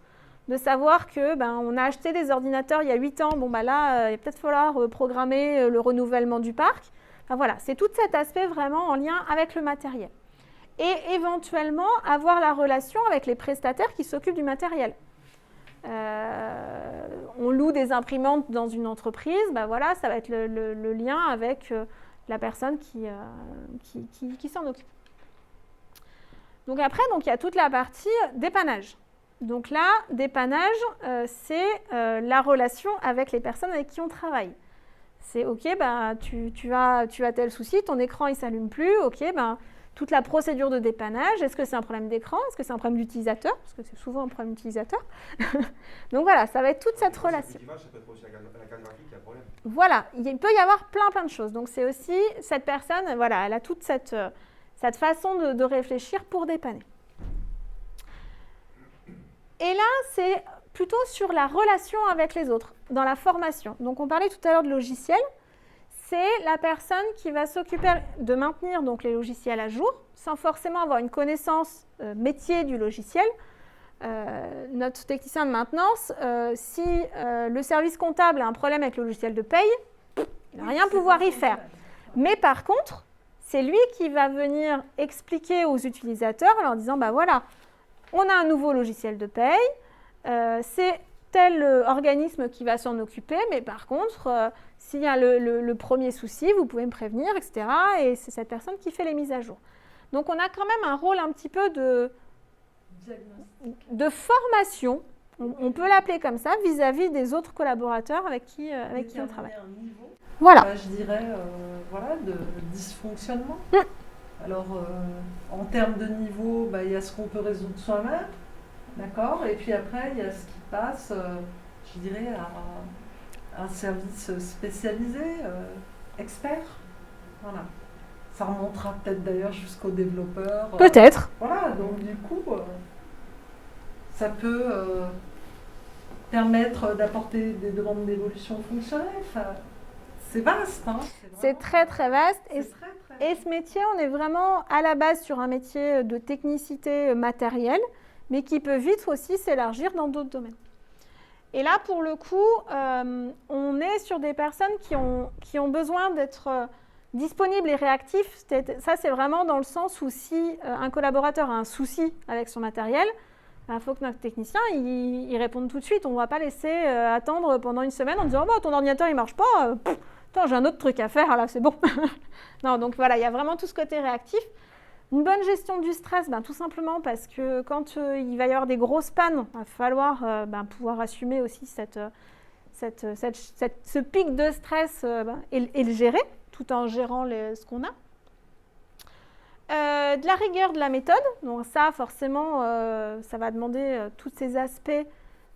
de savoir que on a acheté des ordinateurs il y a 8 ans, bon là, il va peut-être falloir programmer le renouvellement du parc. Enfin, voilà, c'est tout cet aspect vraiment en lien avec le matériel. Et éventuellement, avoir la relation avec les prestataires qui s'occupent du matériel. On loue des imprimantes dans une entreprise, voilà, ça va être le lien avec la personne qui s'en occupe. Donc après, il y a toute la partie dépannage. Donc là, dépannage, c'est la relation avec les personnes avec qui on travaille. C'est OK, tu as tel souci, ton écran il s'allume plus, OK, toute la procédure de dépannage. Est-ce que c'est un problème d'écran? Est-ce que c'est un problème d'utilisateur? Parce que c'est souvent un problème d'utilisateur. Donc voilà, ça va être toute cette relation. Ça peut être aussi la carte graphique qui a problème. Voilà, il peut y avoir plein de choses. Donc c'est aussi cette personne, voilà, elle a toute cette façon de réfléchir pour dépanner. Et là, c'est plutôt sur la relation avec les autres, dans la formation. Donc on parlait tout à l'heure de logiciel. C'est la personne qui va s'occuper de maintenir donc, les logiciels à jour, sans forcément avoir une connaissance métier du logiciel. Notre technicien de maintenance, si le service comptable a un problème avec le logiciel de paye, il ne va rien pouvoir y faire. Mais par contre, c'est lui qui va venir expliquer aux utilisateurs en leur disant, bah voilà, on a un nouveau logiciel de paye, c'est tel organisme qui va s'en occuper, mais par contre, s'il y a le premier souci, vous pouvez me prévenir, etc. Et c'est cette personne qui fait les mises à jour. Donc on a quand même un rôle un petit peu de formation, on peut l'appeler comme ça, vis-à-vis des autres collaborateurs avec qui on travaille. Un niveau, Voilà. je dirais, voilà, de dysfonctionnement. Alors, en termes de niveau, il y a ce qu'on peut résoudre soi-même, d'accord? Et puis après, il y a ce qui passe, je dirais, à un service spécialisé, expert. Voilà. Ça remontera peut-être d'ailleurs jusqu'aux développeurs. Peut-être. Voilà, donc du coup, ça peut permettre d'apporter des demandes d'évolution fonctionnelle. Enfin, c'est vaste. Hein, c'est très très vaste. Et ce métier, on est vraiment à la base sur un métier de technicité matérielle, mais qui peut vite aussi s'élargir dans d'autres domaines. Et là, pour le coup, on est sur des personnes qui ont besoin d'être disponibles et réactifs. Ça, c'est vraiment dans le sens où si un collaborateur a un souci avec son matériel, il faut que notre technicien il réponde tout de suite. On ne va pas laisser attendre pendant une semaine en disant oh, ton ordinateur il ne marche pas, attends, j'ai un autre truc à faire, là c'est bon. Non, donc voilà, il y a vraiment tout ce côté réactif. Une bonne gestion du stress, tout simplement parce que quand il va y avoir des grosses pannes, il va falloir pouvoir assumer aussi ce pic de stress et le gérer, tout en gérant ce qu'on a. De la rigueur de la méthode, donc ça forcément, ça va demander tous ces aspects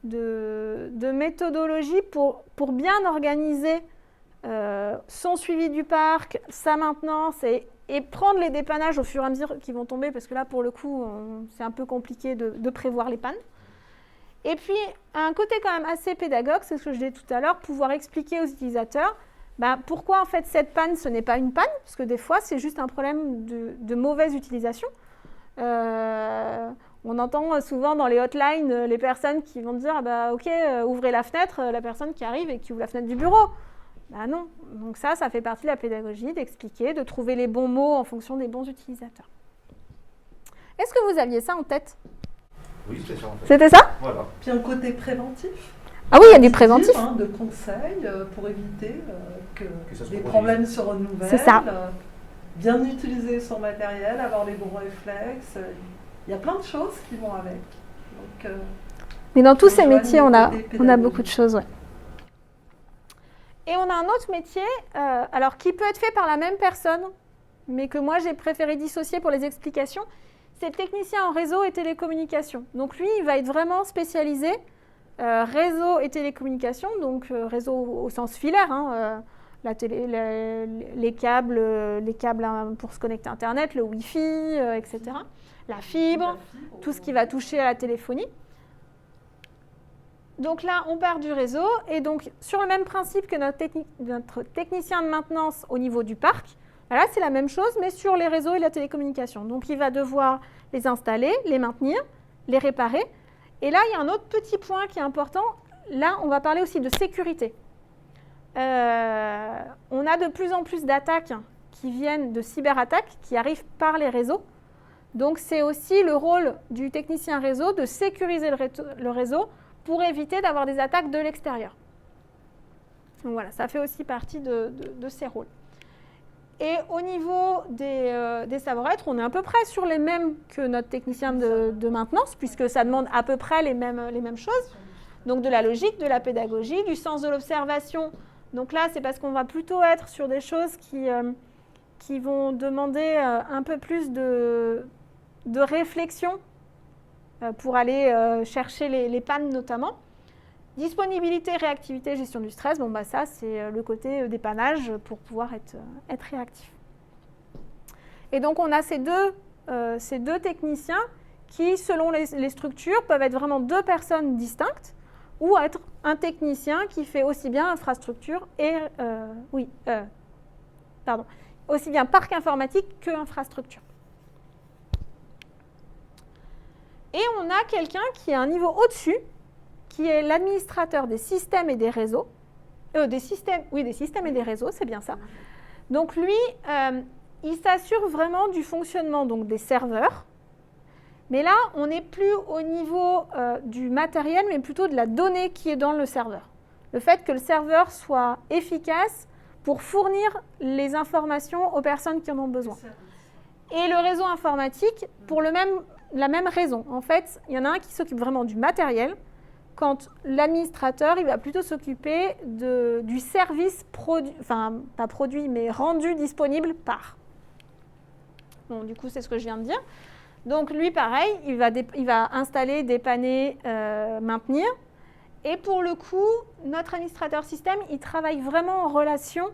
de méthodologie pour bien organiser son suivi du parc, sa maintenance et prendre les dépannages au fur et à mesure qui vont tomber, parce que là, pour le coup, c'est un peu compliqué de prévoir les pannes. Et puis, un côté quand même assez pédagogue, c'est ce que je disais tout à l'heure, pouvoir expliquer aux utilisateurs pourquoi en fait cette panne, ce n'est pas une panne, parce que des fois, c'est juste un problème de mauvaise utilisation. On entend souvent dans les hotlines les personnes qui vont dire ok, ouvrez la fenêtre, la personne qui arrive et qui ouvre la fenêtre du bureau. Non, donc ça fait partie de la pédagogie, d'expliquer, de trouver les bons mots en fonction des bons utilisateurs. Est-ce que vous aviez ça en tête? Oui, c'était ça en fait. C'était ça? Voilà. puis un côté préventif. Ah oui, il y a du préventif. De conseils pour éviter que ça se des reproduise. problèmes se renouvellent. C'est ça. Bien utiliser son matériel, avoir les bons réflexes. Il y a plein de choses qui vont avec. Donc, mais dans tous ces métiers, on a pédagogique. beaucoup de choses, ouais. Et on a un autre métier, alors qui peut être fait par la même personne, mais que moi j'ai préféré dissocier pour les explications, c'est le technicien en réseau et télécommunications. Donc lui, il va être vraiment spécialisé réseau et télécommunications, donc réseau au sens filaire, les câbles pour se connecter à Internet, le Wi-Fi, etc. La fibre, tout ce qui va toucher à la téléphonie. Donc là, on part du réseau et donc sur le même principe que notre technicien de maintenance au niveau du parc, là c'est la même chose mais sur les réseaux et la télécommunication. Donc il va devoir les installer, les maintenir, les réparer. Et là, il y a un autre petit point qui est important. Là, on va parler aussi de sécurité. On a de plus en plus d'attaques qui viennent de cyberattaques qui arrivent par les réseaux. Donc c'est aussi le rôle du technicien réseau de sécuriser le réseau pour éviter d'avoir des attaques de l'extérieur. Donc voilà, ça fait aussi partie de ces rôles. Et au niveau des savoir-être, on est à peu près sur les mêmes que notre technicien de maintenance, puisque ça demande à peu près les mêmes choses. Donc de la logique, de la pédagogie, du sens de l'observation. Donc là, c'est parce qu'on va plutôt être sur des choses qui vont demander un peu plus de réflexion pour aller chercher les pannes notamment. Disponibilité, réactivité, gestion du stress, bon, bah, ça c'est le côté dépannage pour pouvoir être réactif. Et donc on a ces deux techniciens qui, selon les structures, peuvent être vraiment deux personnes distinctes ou être un technicien qui fait aussi bien infrastructure et aussi bien parc informatique que infrastructure. Et on a quelqu'un qui est un niveau au-dessus, qui est l'administrateur des systèmes et des réseaux. Des systèmes et des réseaux, c'est bien ça. Donc lui, il s'assure vraiment du fonctionnement donc, des serveurs. Mais là, on n'est plus au niveau du matériel, mais plutôt de la donnée qui est dans le serveur. Le fait que le serveur soit efficace pour fournir les informations aux personnes qui en ont besoin. Et le réseau informatique, pour la même raison. En fait, il y en a un qui s'occupe vraiment du matériel, quand l'administrateur, il va plutôt s'occuper du service pas produit, mais rendu disponible par. Bon, du coup, c'est ce que je viens de dire. Donc, lui, pareil, il va installer, dépanner, maintenir. Et pour le coup, notre administrateur système, il travaille vraiment en relation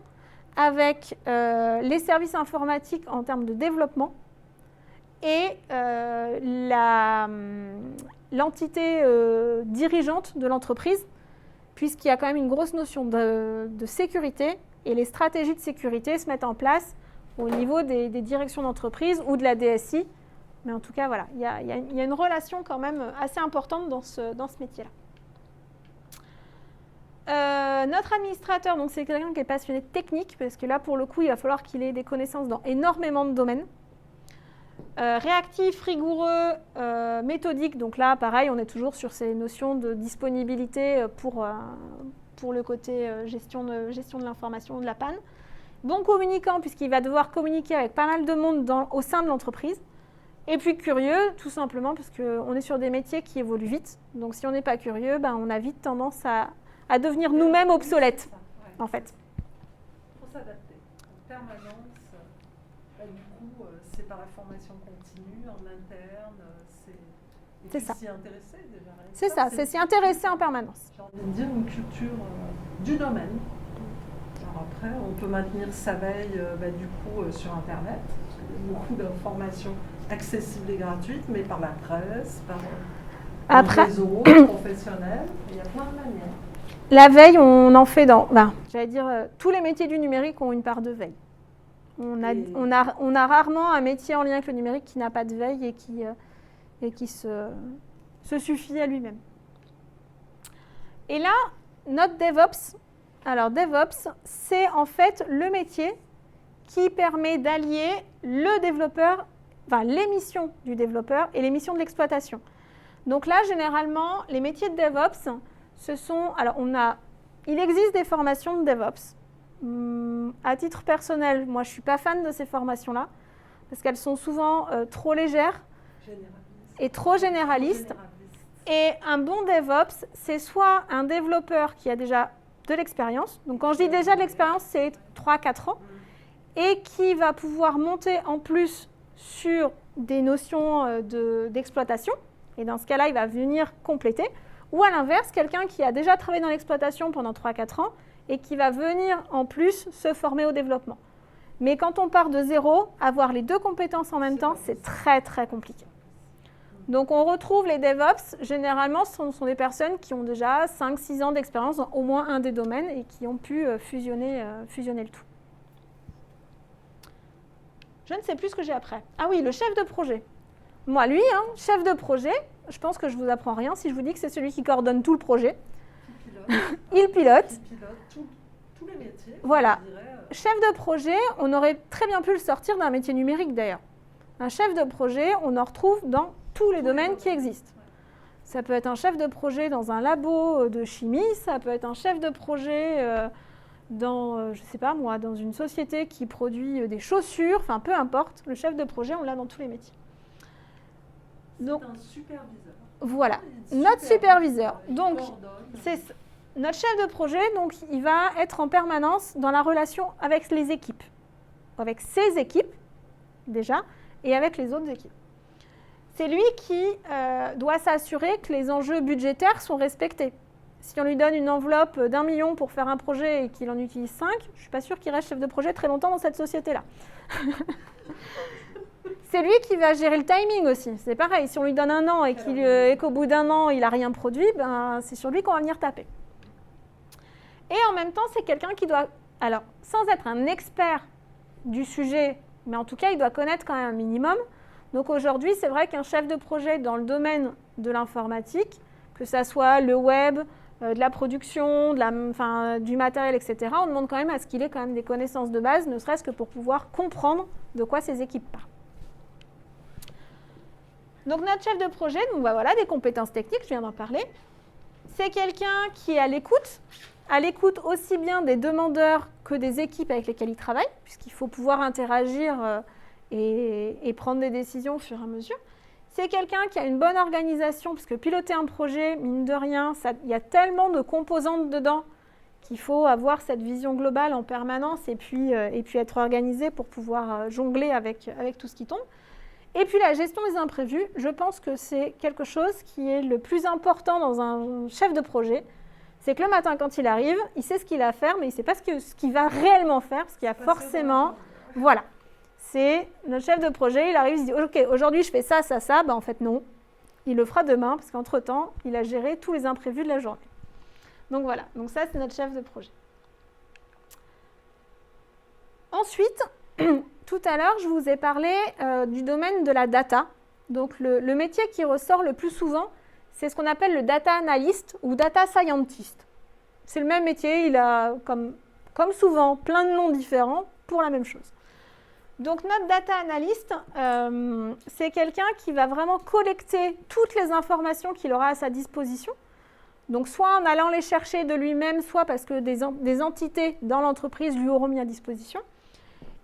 avec les services informatiques en termes de développement et l'entité dirigeante de l'entreprise, puisqu'il y a quand même une grosse notion de sécurité et les stratégies de sécurité se mettent en place au niveau des directions d'entreprise ou de la DSI. Mais en tout cas, voilà, il y a une relation quand même assez importante dans ce métier-là. Notre administrateur, donc c'est quelqu'un qui est passionné de technique, parce que là, pour le coup, il va falloir qu'il ait des connaissances dans énormément de domaines. Réactif, rigoureux, méthodique, donc là, pareil, on est toujours sur ces notions de disponibilité pour le côté gestion de l'information, de la panne. Bon communicant, puisqu'il va devoir communiquer avec pas mal de monde au sein de l'entreprise. Et puis curieux, tout simplement, parce qu'on est sur des métiers qui évoluent vite. Donc si on n'est pas curieux, ben, on a vite tendance à devenir nous-mêmes obsolètes, en fait. Il faut s'adapter. En permanence, du coup, c'est par la formation continue, en interne, c'est ça. S'y intéresser déjà. C'est ça, c'est s'y intéresser en permanence. J'ai envie de dire une culture du domaine. Alors après, on peut maintenir sa veille du coup sur Internet, parce qu'il y a beaucoup d'informations accessibles et gratuites, mais par la presse, par le réseau professionnel, il y a plein de manières. La veille, on en fait tous les métiers du numérique ont une part de veille. On a rarement un métier en lien avec le numérique qui n'a pas de veille et qui se suffit à lui-même. Et là, notre DevOps, alors DevOps, c'est en fait le métier qui permet d'allier le développeur, les missions du développeur et les missions de l'exploitation. Donc là, généralement, les métiers de DevOps, il existe des formations de DevOps. À titre personnel, moi, je ne suis pas fan de ces formations-là, parce qu'elles sont souvent trop légères et trop généralistes. Et un bon DevOps, c'est soit un développeur qui a déjà de l'expérience, donc quand je dis déjà de l'expérience, c'est 3-4 ans, et qui va pouvoir monter en plus sur des notions d'exploitation, et dans ce cas-là, il va venir compléter, ou à l'inverse, quelqu'un qui a déjà travaillé dans l'exploitation pendant 3-4 ans, et qui va venir en plus se former au développement. Mais quand on part de zéro, avoir les deux compétences en même temps, c'est très très compliqué. Donc on retrouve les DevOps, généralement ce sont des personnes qui ont déjà 5-6 ans d'expérience dans au moins un des domaines et qui ont pu fusionner le tout. Je ne sais plus ce que j'ai après. Ah oui, le chef de projet. Moi, lui, chef de projet, je pense que je ne vous apprends rien si je vous dis que c'est celui qui coordonne tout le projet. Il pilote. Tous les métiers. Voilà. Chef de projet, on aurait très bien pu le sortir d'un métier numérique d'ailleurs. Un chef de projet, on en retrouve dans tous les domaines qui existent. Ça peut être un chef de projet dans un labo de chimie, ça peut être un chef de projet dans, dans une société qui produit des chaussures, enfin peu importe, le chef de projet, on l'a dans tous les métiers. Donc, c'est un superviseur. Voilà, notre superviseur. Donc, c'est notre chef de projet, donc il va être en permanence dans la relation avec les équipes. avec ses équipes, déjà, et avec les autres équipes. C'est lui qui doit s'assurer que les enjeux budgétaires sont respectés. Si on lui donne une enveloppe d'1 million pour faire un projet et qu'il en utilise 5, je ne suis pas sûre qu'il reste chef de projet très longtemps dans cette société-là. C'est lui qui va gérer le timing aussi. C'est pareil, si on lui donne 1 an et qu'au bout d'1 an, il n'a rien produit, ben, c'est sur lui qu'on va venir taper. Et en même temps, c'est quelqu'un qui doit, alors sans être un expert du sujet, mais en tout cas, il doit connaître quand même un minimum. Donc aujourd'hui, c'est vrai qu'un chef de projet dans le domaine de l'informatique, que ça soit le web, de la production, du matériel, etc., on demande quand même à ce qu'il ait quand même des connaissances de base, ne serait-ce que pour pouvoir comprendre de quoi ses équipes parlent. Donc notre chef de projet, donc voilà, des compétences techniques, je viens d'en parler. C'est quelqu'un qui est à l'écoute aussi bien des demandeurs que des équipes avec lesquelles il travaille, puisqu'il faut pouvoir interagir et prendre des décisions au fur et à mesure. C'est quelqu'un qui a une bonne organisation, parce que piloter un projet, mine de rien, il y a tellement de composantes dedans qu'il faut avoir cette vision globale en permanence et puis être organisé pour pouvoir jongler avec tout ce qui tombe. Et puis la gestion des imprévus, je pense que c'est quelque chose qui est le plus important dans un chef de projet. C'est que le matin, quand il arrive, il sait ce qu'il a à faire, mais il ne sait pas ce qu'il va réellement faire, parce qu'il y a forcément... Voilà. C'est notre chef de projet, il arrive, il se dit « Ok, aujourd'hui, je fais ça, ça, ça. » Ben, en fait, non. Il le fera demain, parce qu'entre-temps, il a géré tous les imprévus de la journée. Donc voilà. Donc ça, c'est notre chef de projet. Ensuite, tout à l'heure, je vous ai parlé du domaine de la data. Donc le métier qui ressort le plus souvent, c'est ce qu'on appelle le data analyst ou data scientist. C'est le même métier, il a, comme souvent, plein de noms différents pour la même chose. Donc notre data analyst, c'est quelqu'un qui va vraiment collecter toutes les informations qu'il aura à sa disposition. Donc soit en allant les chercher de lui-même, soit parce que des entités dans l'entreprise lui auront mis à disposition.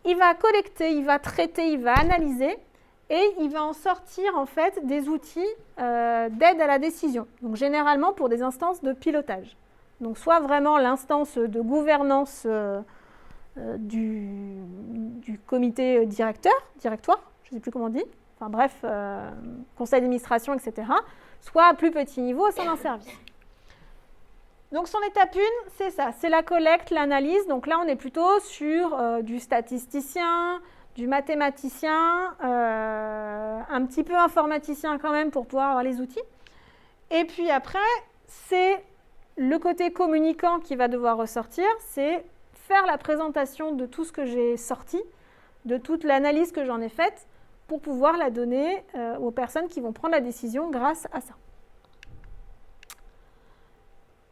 Il va collecter, il va traiter, il va analyser et il va en sortir en fait des outils d'aide à la décision. Donc généralement pour des instances de pilotage. Donc soit vraiment l'instance de gouvernance du comité directoire, je ne sais plus comment on dit, enfin bref, conseil d'administration, etc. Soit à plus petit niveau au sein d'un service. Donc son étape 1, c'est ça, c'est la collecte, l'analyse. Donc là, on est plutôt sur du statisticien, du mathématicien, un petit peu informaticien quand même pour pouvoir avoir les outils. Et puis après, c'est le côté communicant qui va devoir ressortir, c'est faire la présentation de tout ce que j'ai sorti, de toute l'analyse que j'en ai faite, pour pouvoir la donner aux personnes qui vont prendre la décision grâce à ça.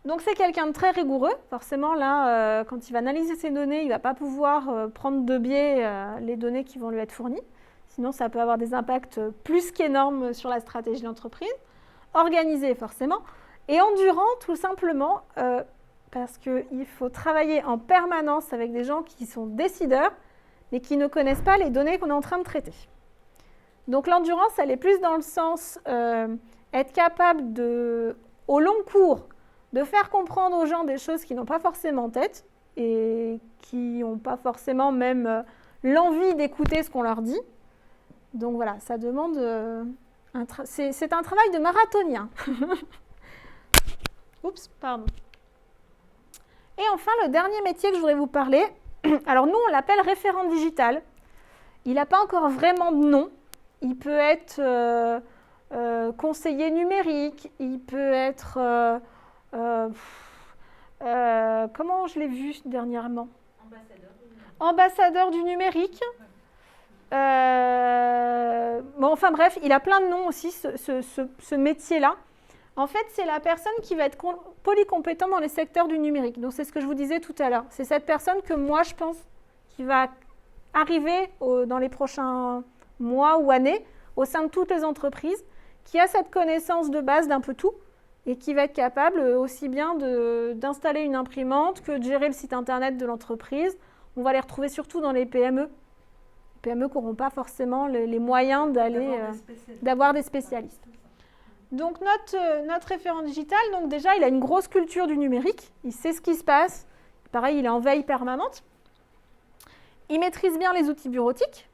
Donc c'est quelqu'un de très rigoureux. Forcément, là, quand il va analyser ses données, il ne va pas pouvoir prendre de biais les données qui vont lui être fournies. Sinon, ça peut avoir des impacts plus qu'énormes sur la stratégie de l'entreprise. Organisé, forcément. Et endurant, tout simplement, parce qu'il faut travailler en permanence avec des gens qui sont décideurs, mais qui ne connaissent pas les données qu'on est en train de traiter. Donc l'endurance, elle est plus dans le sens être capable au long cours, de faire comprendre aux gens des choses qu'ils n'ont pas forcément en tête et qui n'ont pas forcément même l'envie d'écouter ce qu'on leur dit. Donc voilà, ça demande... c'est un travail de marathonien. Oups, pardon. Et enfin, le dernier métier que je voudrais vous parler, alors nous, on l'appelle référent digital. Il n'a pas encore vraiment de nom. Il peut être conseiller numérique, il peut être... comment je l'ai vu dernièrement ? Ambassadeur du numérique. Bon, enfin bref, il a plein de noms aussi, ce métier-là. En fait, c'est la personne qui va être polycompétente dans les secteurs du numérique. Donc, c'est ce que je vous disais tout à l'heure. C'est cette personne que moi, je pense, qui va arriver dans les prochains mois ou années au sein de toutes les entreprises, qui a cette connaissance de base d'un peu tout et qui va être capable aussi bien d'installer une imprimante que de gérer le site internet de l'entreprise. On va les retrouver surtout dans les PME. Les PME qui n'auront pas forcément les moyens d'avoir des spécialistes. Donc notre référent digital, donc déjà, il a une grosse culture du numérique. Il sait ce qui se passe. Pareil, il est en veille permanente. il maîtrise bien les outils bureautiques.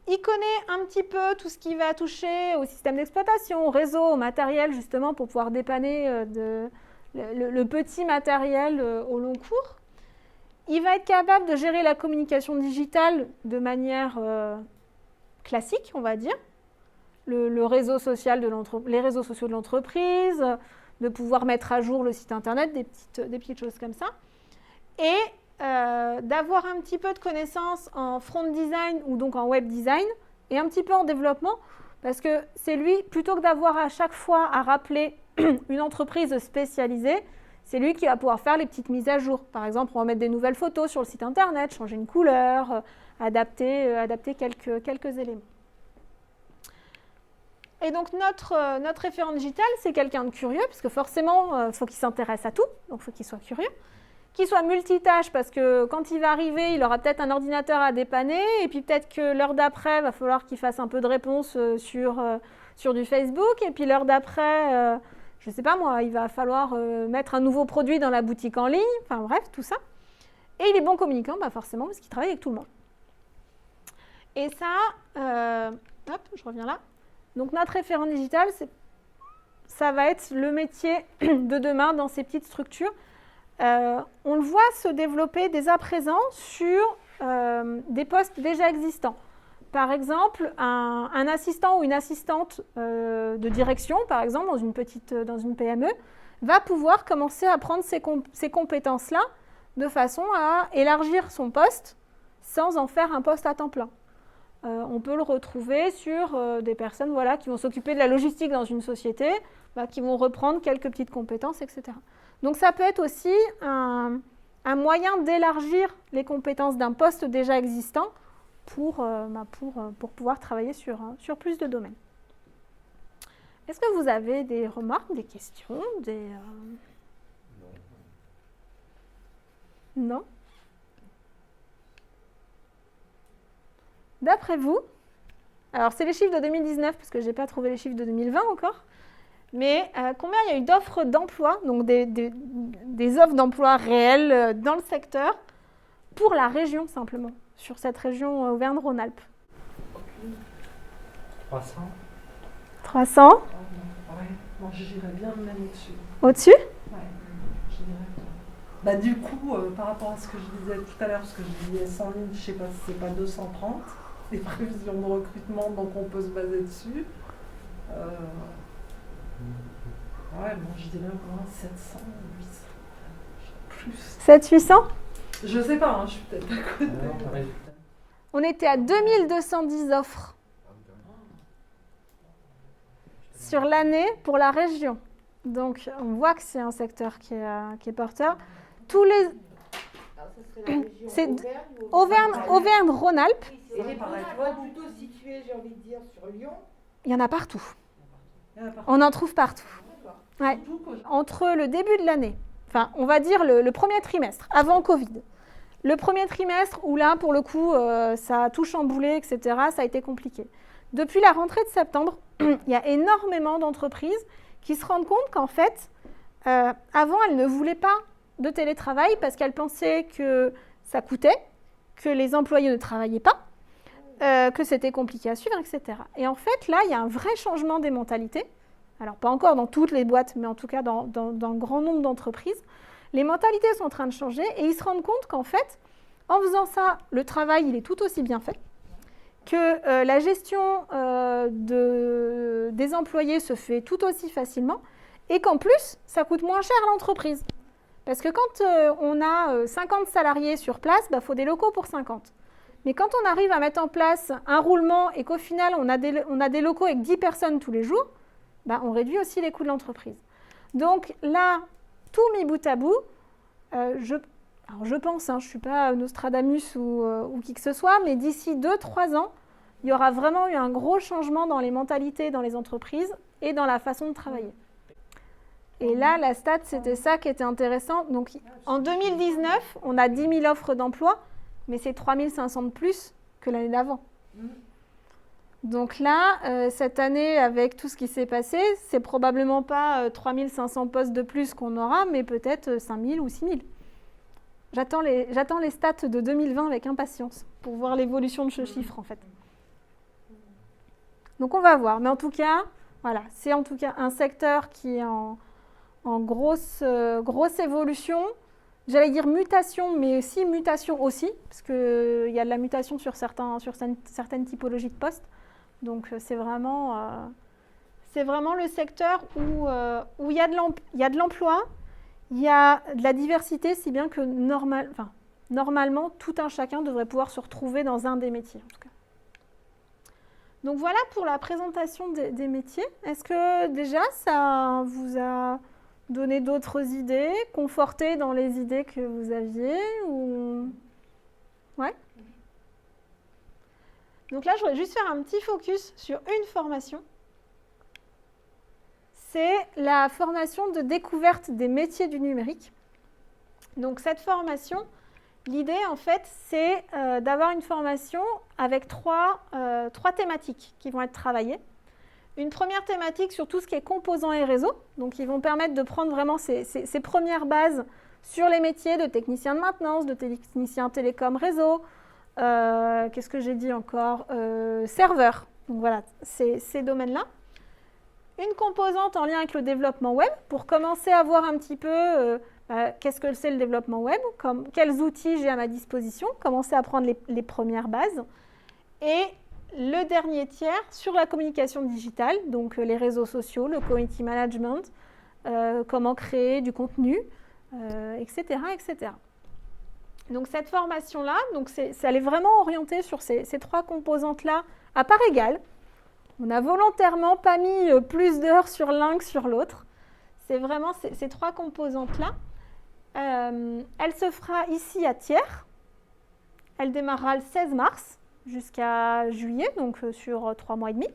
Il connaît un petit peu tout ce qui va toucher au système d'exploitation, au réseau, au matériel, justement, pour pouvoir dépanner le petit matériel au long cours. Il va être capable de gérer la communication digitale de manière classique, on va dire. Le réseau social les réseaux sociaux de l'entreprise, de pouvoir mettre à jour le site internet, des petites choses comme ça. Et d'avoir un petit peu de connaissances en front design ou donc en web design et un petit peu en développement, parce que c'est lui, plutôt que d'avoir à chaque fois à rappeler une entreprise spécialisée, c'est lui qui va pouvoir faire les petites mises à jour. Par exemple, on va mettre des nouvelles photos sur le site internet, changer une couleur, adapter quelques éléments. Et donc notre référent digital, c'est quelqu'un de curieux, parce que forcément, il faut qu'il s'intéresse à tout, donc il faut qu'il soit curieux. Qu'il soit multitâche, parce que quand il va arriver, il aura peut-être un ordinateur à dépanner, et puis peut-être que l'heure d'après, il va falloir qu'il fasse un peu de réponse sur du Facebook, et puis l'heure d'après, je ne sais pas moi, il va falloir mettre un nouveau produit dans la boutique en ligne, enfin bref, tout ça. Et il est bon communicant, forcément, parce qu'il travaille avec tout le monde. Et ça, hop, je reviens là. Donc notre référent digital, ça va être le métier de demain dans ces petites structures. On le voit se développer dès à présent sur des postes déjà existants. Par exemple, un assistant ou une assistante de direction, par exemple, dans une PME, va pouvoir commencer à prendre ces compétences-là de façon à élargir son poste sans en faire un poste à temps plein. On peut le retrouver sur des personnes qui vont s'occuper de la logistique dans une société, qui vont reprendre quelques petites compétences, etc. Donc ça peut être aussi un moyen d'élargir les compétences d'un poste déjà existant pour pouvoir travailler sur plus de domaines. Est-ce que vous avez des remarques, des questions, Non. D'après vous, alors c'est les chiffres de 2019, parce que je n'ai pas trouvé les chiffres de 2020 encore, mais combien il y a eu d'offres d'emploi, donc des offres d'emploi réelles dans le secteur, pour la région simplement, sur cette région Auvergne-Rhône-Alpes? 300. 300? Ouais, moi j'irais bien même au-dessus. Au-dessus? Ouais, je dirais. Du coup, par rapport à ce que je disais tout à l'heure, parce que je disais 100 000, je ne sais pas si c'est pas 230, les prévisions de recrutement, donc on peut se baser dessus. Ouais, moi je dirais au moins 700, 800, plus. 700-800? Je sais pas, je suis peut-être à côté. On était à 2210 offres sur l'année pour la région. Donc on voit que c'est un secteur qui est porteur. C'est Auvergne-Rhône-Alpes. Et les Rhône-Alpes plutôt situés, j'ai envie de dire, sur Lyon. Il y en a partout. On en trouve partout. Ouais. Entre le début de l'année, enfin on va dire le premier trimestre, avant Covid. Le premier trimestre où là, pour le coup, ça a tout chamboulé, etc., ça a été compliqué. Depuis la rentrée de septembre, il y a énormément d'entreprises qui se rendent compte qu'en fait, avant, elles ne voulaient pas de télétravail parce qu'elles pensaient que ça coûtait, que les employés ne travaillaient pas, que c'était compliqué à suivre, etc. Et en fait, là, il y a un vrai changement des mentalités. Alors, pas encore dans toutes les boîtes, mais en tout cas dans un grand nombre d'entreprises. Les mentalités sont en train de changer et ils se rendent compte qu'en fait, en faisant ça, le travail, il est tout aussi bien fait, que la gestion des employés se fait tout aussi facilement et qu'en plus, ça coûte moins cher à l'entreprise. Parce que quand on a 50 salariés sur place, il faut des locaux pour 50. Mais quand on arrive à mettre en place un roulement et qu'au final, on a des locaux avec 10 personnes tous les jours, on réduit aussi les coûts de l'entreprise. Donc là, tout mis bout à bout, je pense, je ne suis pas Nostradamus ou qui que ce soit, mais d'ici 2-3 ans, il y aura vraiment eu un gros changement dans les mentalités dans les entreprises et dans la façon de travailler. Et là, la stat, c'était ça qui était intéressant. Donc, en 2019, on a 10 000 offres d'emploi, mais c'est 3 500 de plus que l'année d'avant. Donc là, cette année, avec tout ce qui s'est passé, c'est probablement pas 3 500 postes de plus qu'on aura, mais peut-être 5 000 ou 6 000. J'attends les stats de 2020 avec impatience pour voir l'évolution de ce chiffre en fait. Donc on va voir. Mais en tout cas, voilà, c'est en tout cas un secteur qui est en grosse évolution. J'allais dire mutation, mais si mutation aussi, parce qu'il y a de la mutation sur certaines typologies de postes. Donc c'est vraiment le secteur où il y a de l'emploi, il y a de la diversité, si bien que normalement, tout un chacun devrait pouvoir se retrouver dans un des métiers. En tout cas. Donc voilà pour la présentation des métiers. Est-ce que déjà ça vous a donné d'autres idées, conforté dans les idées que vous aviez ou... Ouais. Donc là, je voudrais juste faire un petit focus sur une formation. C'est la formation de découverte des métiers du numérique. Donc cette formation, l'idée en fait, c'est d'avoir une formation avec trois thématiques qui vont être travaillées. Une première thématique sur tout ce qui est composants et réseaux. Donc ils vont permettre de prendre vraiment ces premières bases sur les métiers de technicien de maintenance, de technicien télécom réseau. Qu'est-ce que j'ai dit encore serveur. Donc voilà, ces domaines-là. Une composante en lien avec le développement web pour commencer à voir un petit peu qu'est-ce que c'est le développement web, quels outils j'ai à ma disposition, commencer à prendre les premières bases. Et le dernier tiers sur la communication digitale, donc les réseaux sociaux, le community management, comment créer du contenu, etc., etc. Donc cette formation-là, elle est vraiment orientée sur ces trois composantes-là à part égale. On n'a volontairement pas mis plus d'heures sur l'un que sur l'autre. C'est vraiment ces trois composantes-là. Elle se fera ici à Thiers. Elle démarrera le 16 mars jusqu'à juillet, donc sur 3 mois et demi.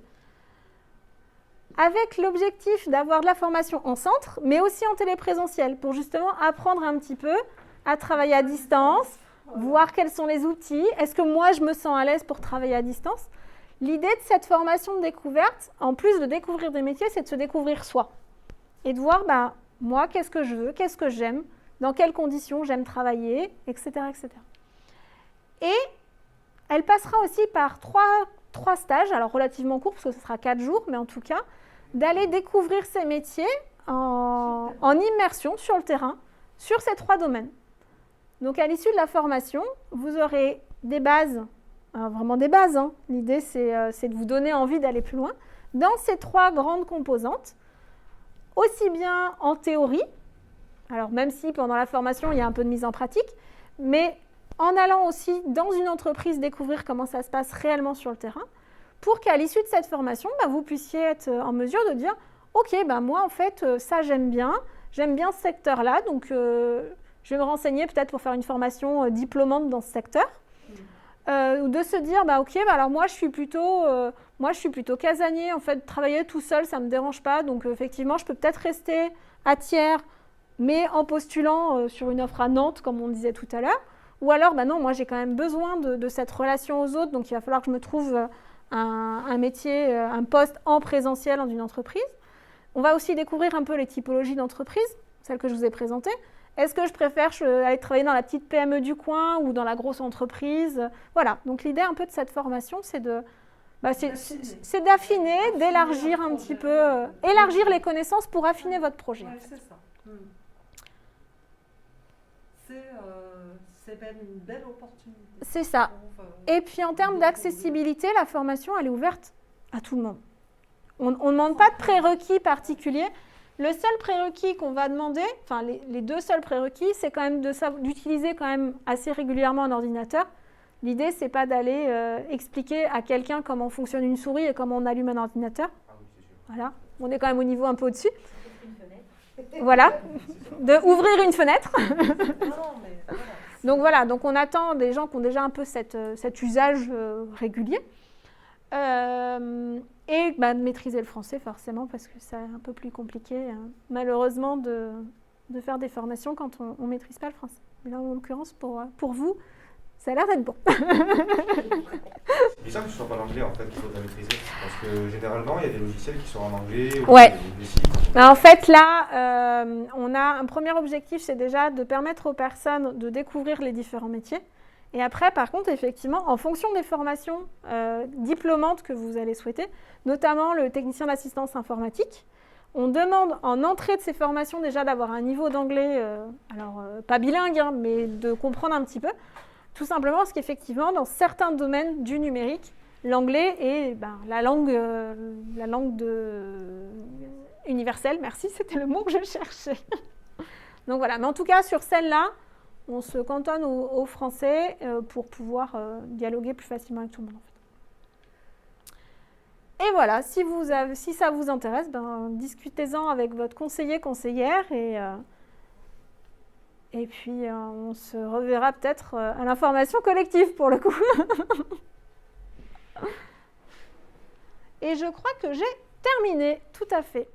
Avec l'objectif d'avoir de la formation en centre, mais aussi en téléprésentiel, pour justement apprendre un petit peu à travailler à distance, voir quels sont les outils. Est-ce que moi, je me sens à l'aise pour travailler à distance ? L'idée de cette formation de découverte, en plus de découvrir des métiers, c'est de se découvrir soi. Et de voir, moi, qu'est-ce que je veux, qu'est-ce que j'aime, dans quelles conditions j'aime travailler, etc., etc. Et elle passera aussi par trois stages, alors relativement courts, parce que ce sera 4 jours, mais en tout cas, d'aller découvrir ces métiers en immersion sur le terrain, sur ces 3 domaines. Donc, à l'issue de la formation, vous aurez des bases, vraiment des bases. L'idée, c'est de vous donner envie d'aller plus loin dans ces 3 grandes composantes, aussi bien en théorie, alors même si pendant la formation, il y a un peu de mise en pratique, mais en allant aussi dans une entreprise découvrir comment ça se passe réellement sur le terrain, pour qu'à l'issue de cette formation, vous puissiez être en mesure de dire « Ok, moi, en fait, ça, j'aime bien ce secteur-là, donc je vais me renseigner peut-être pour faire une formation diplômante dans ce secteur. » Ou de se dire ok, alors moi je suis plutôt casanier, en fait, travailler tout seul, ça ne me dérange pas, donc effectivement, je peux peut-être rester à Thiers, mais en postulant sur une offre à Nantes, comme on disait tout à l'heure. Ou alors, non, moi j'ai quand même besoin de cette relation aux autres, donc il va falloir que je me trouve un métier, un poste en présentiel dans une entreprise. On va aussi découvrir un peu les typologies d'entreprises, celles que je vous ai présentées. Est-ce que je préfère aller travailler dans la petite PME du coin ou dans la grosse entreprise ? Voilà, donc l'idée un peu de cette formation, c'est d'affiner, d'élargir un petit peu, élargir les connaissances pour affiner votre projet. Ouais, c'est ça. C'est même une belle opportunité. C'est ça. Et puis en termes d'accessibilité, la formation, elle est ouverte à tout le monde. On ne demande pas de prérequis particuliers. Le seul prérequis qu'on va demander, enfin les 2 seuls prérequis, c'est quand même d'utiliser quand même assez régulièrement un ordinateur. L'idée, c'est pas d'aller expliquer à quelqu'un comment fonctionne une souris et comment on allume un ordinateur. Ah oui, c'est sûr. Voilà, on est quand même au niveau un peu au-dessus. Voilà, d'ouvrir une fenêtre. Donc voilà, donc on attend des gens qui ont déjà un peu cet usage régulier. Et de maîtriser le français forcément parce que c'est un peu plus compliqué malheureusement de faire des formations quand on ne maîtrise pas le français. Mais là en l'occurrence pour vous Ça a l'air d'être bon. C'est bizarre que ce soit pas l'anglais en fait qu'il faudrait maîtriser. Parce que généralement, il y a des logiciels qui sont en anglais ou Ouais. des sites. En fait, là, on a un premier objectif, c'est déjà de permettre aux personnes de découvrir les différents métiers. Et après, par contre, effectivement, en fonction des formations diplômantes que vous allez souhaiter, notamment le technicien d'assistance informatique, on demande en entrée de ces formations déjà d'avoir un niveau d'anglais, pas bilingue, hein, mais de comprendre un petit peu, tout simplement parce qu'effectivement, dans certains domaines du numérique, l'anglais est la langue universelle. Merci, c'était le mot que je cherchais. Donc voilà, mais en tout cas, sur celle-là, on se cantonne au français pour pouvoir dialoguer plus facilement avec tout le monde. En fait. Et voilà, si ça vous intéresse, discutez-en avec votre conseillère et puis on se reverra peut-être à l'information collective pour le coup. Et je crois que j'ai terminé, tout à fait.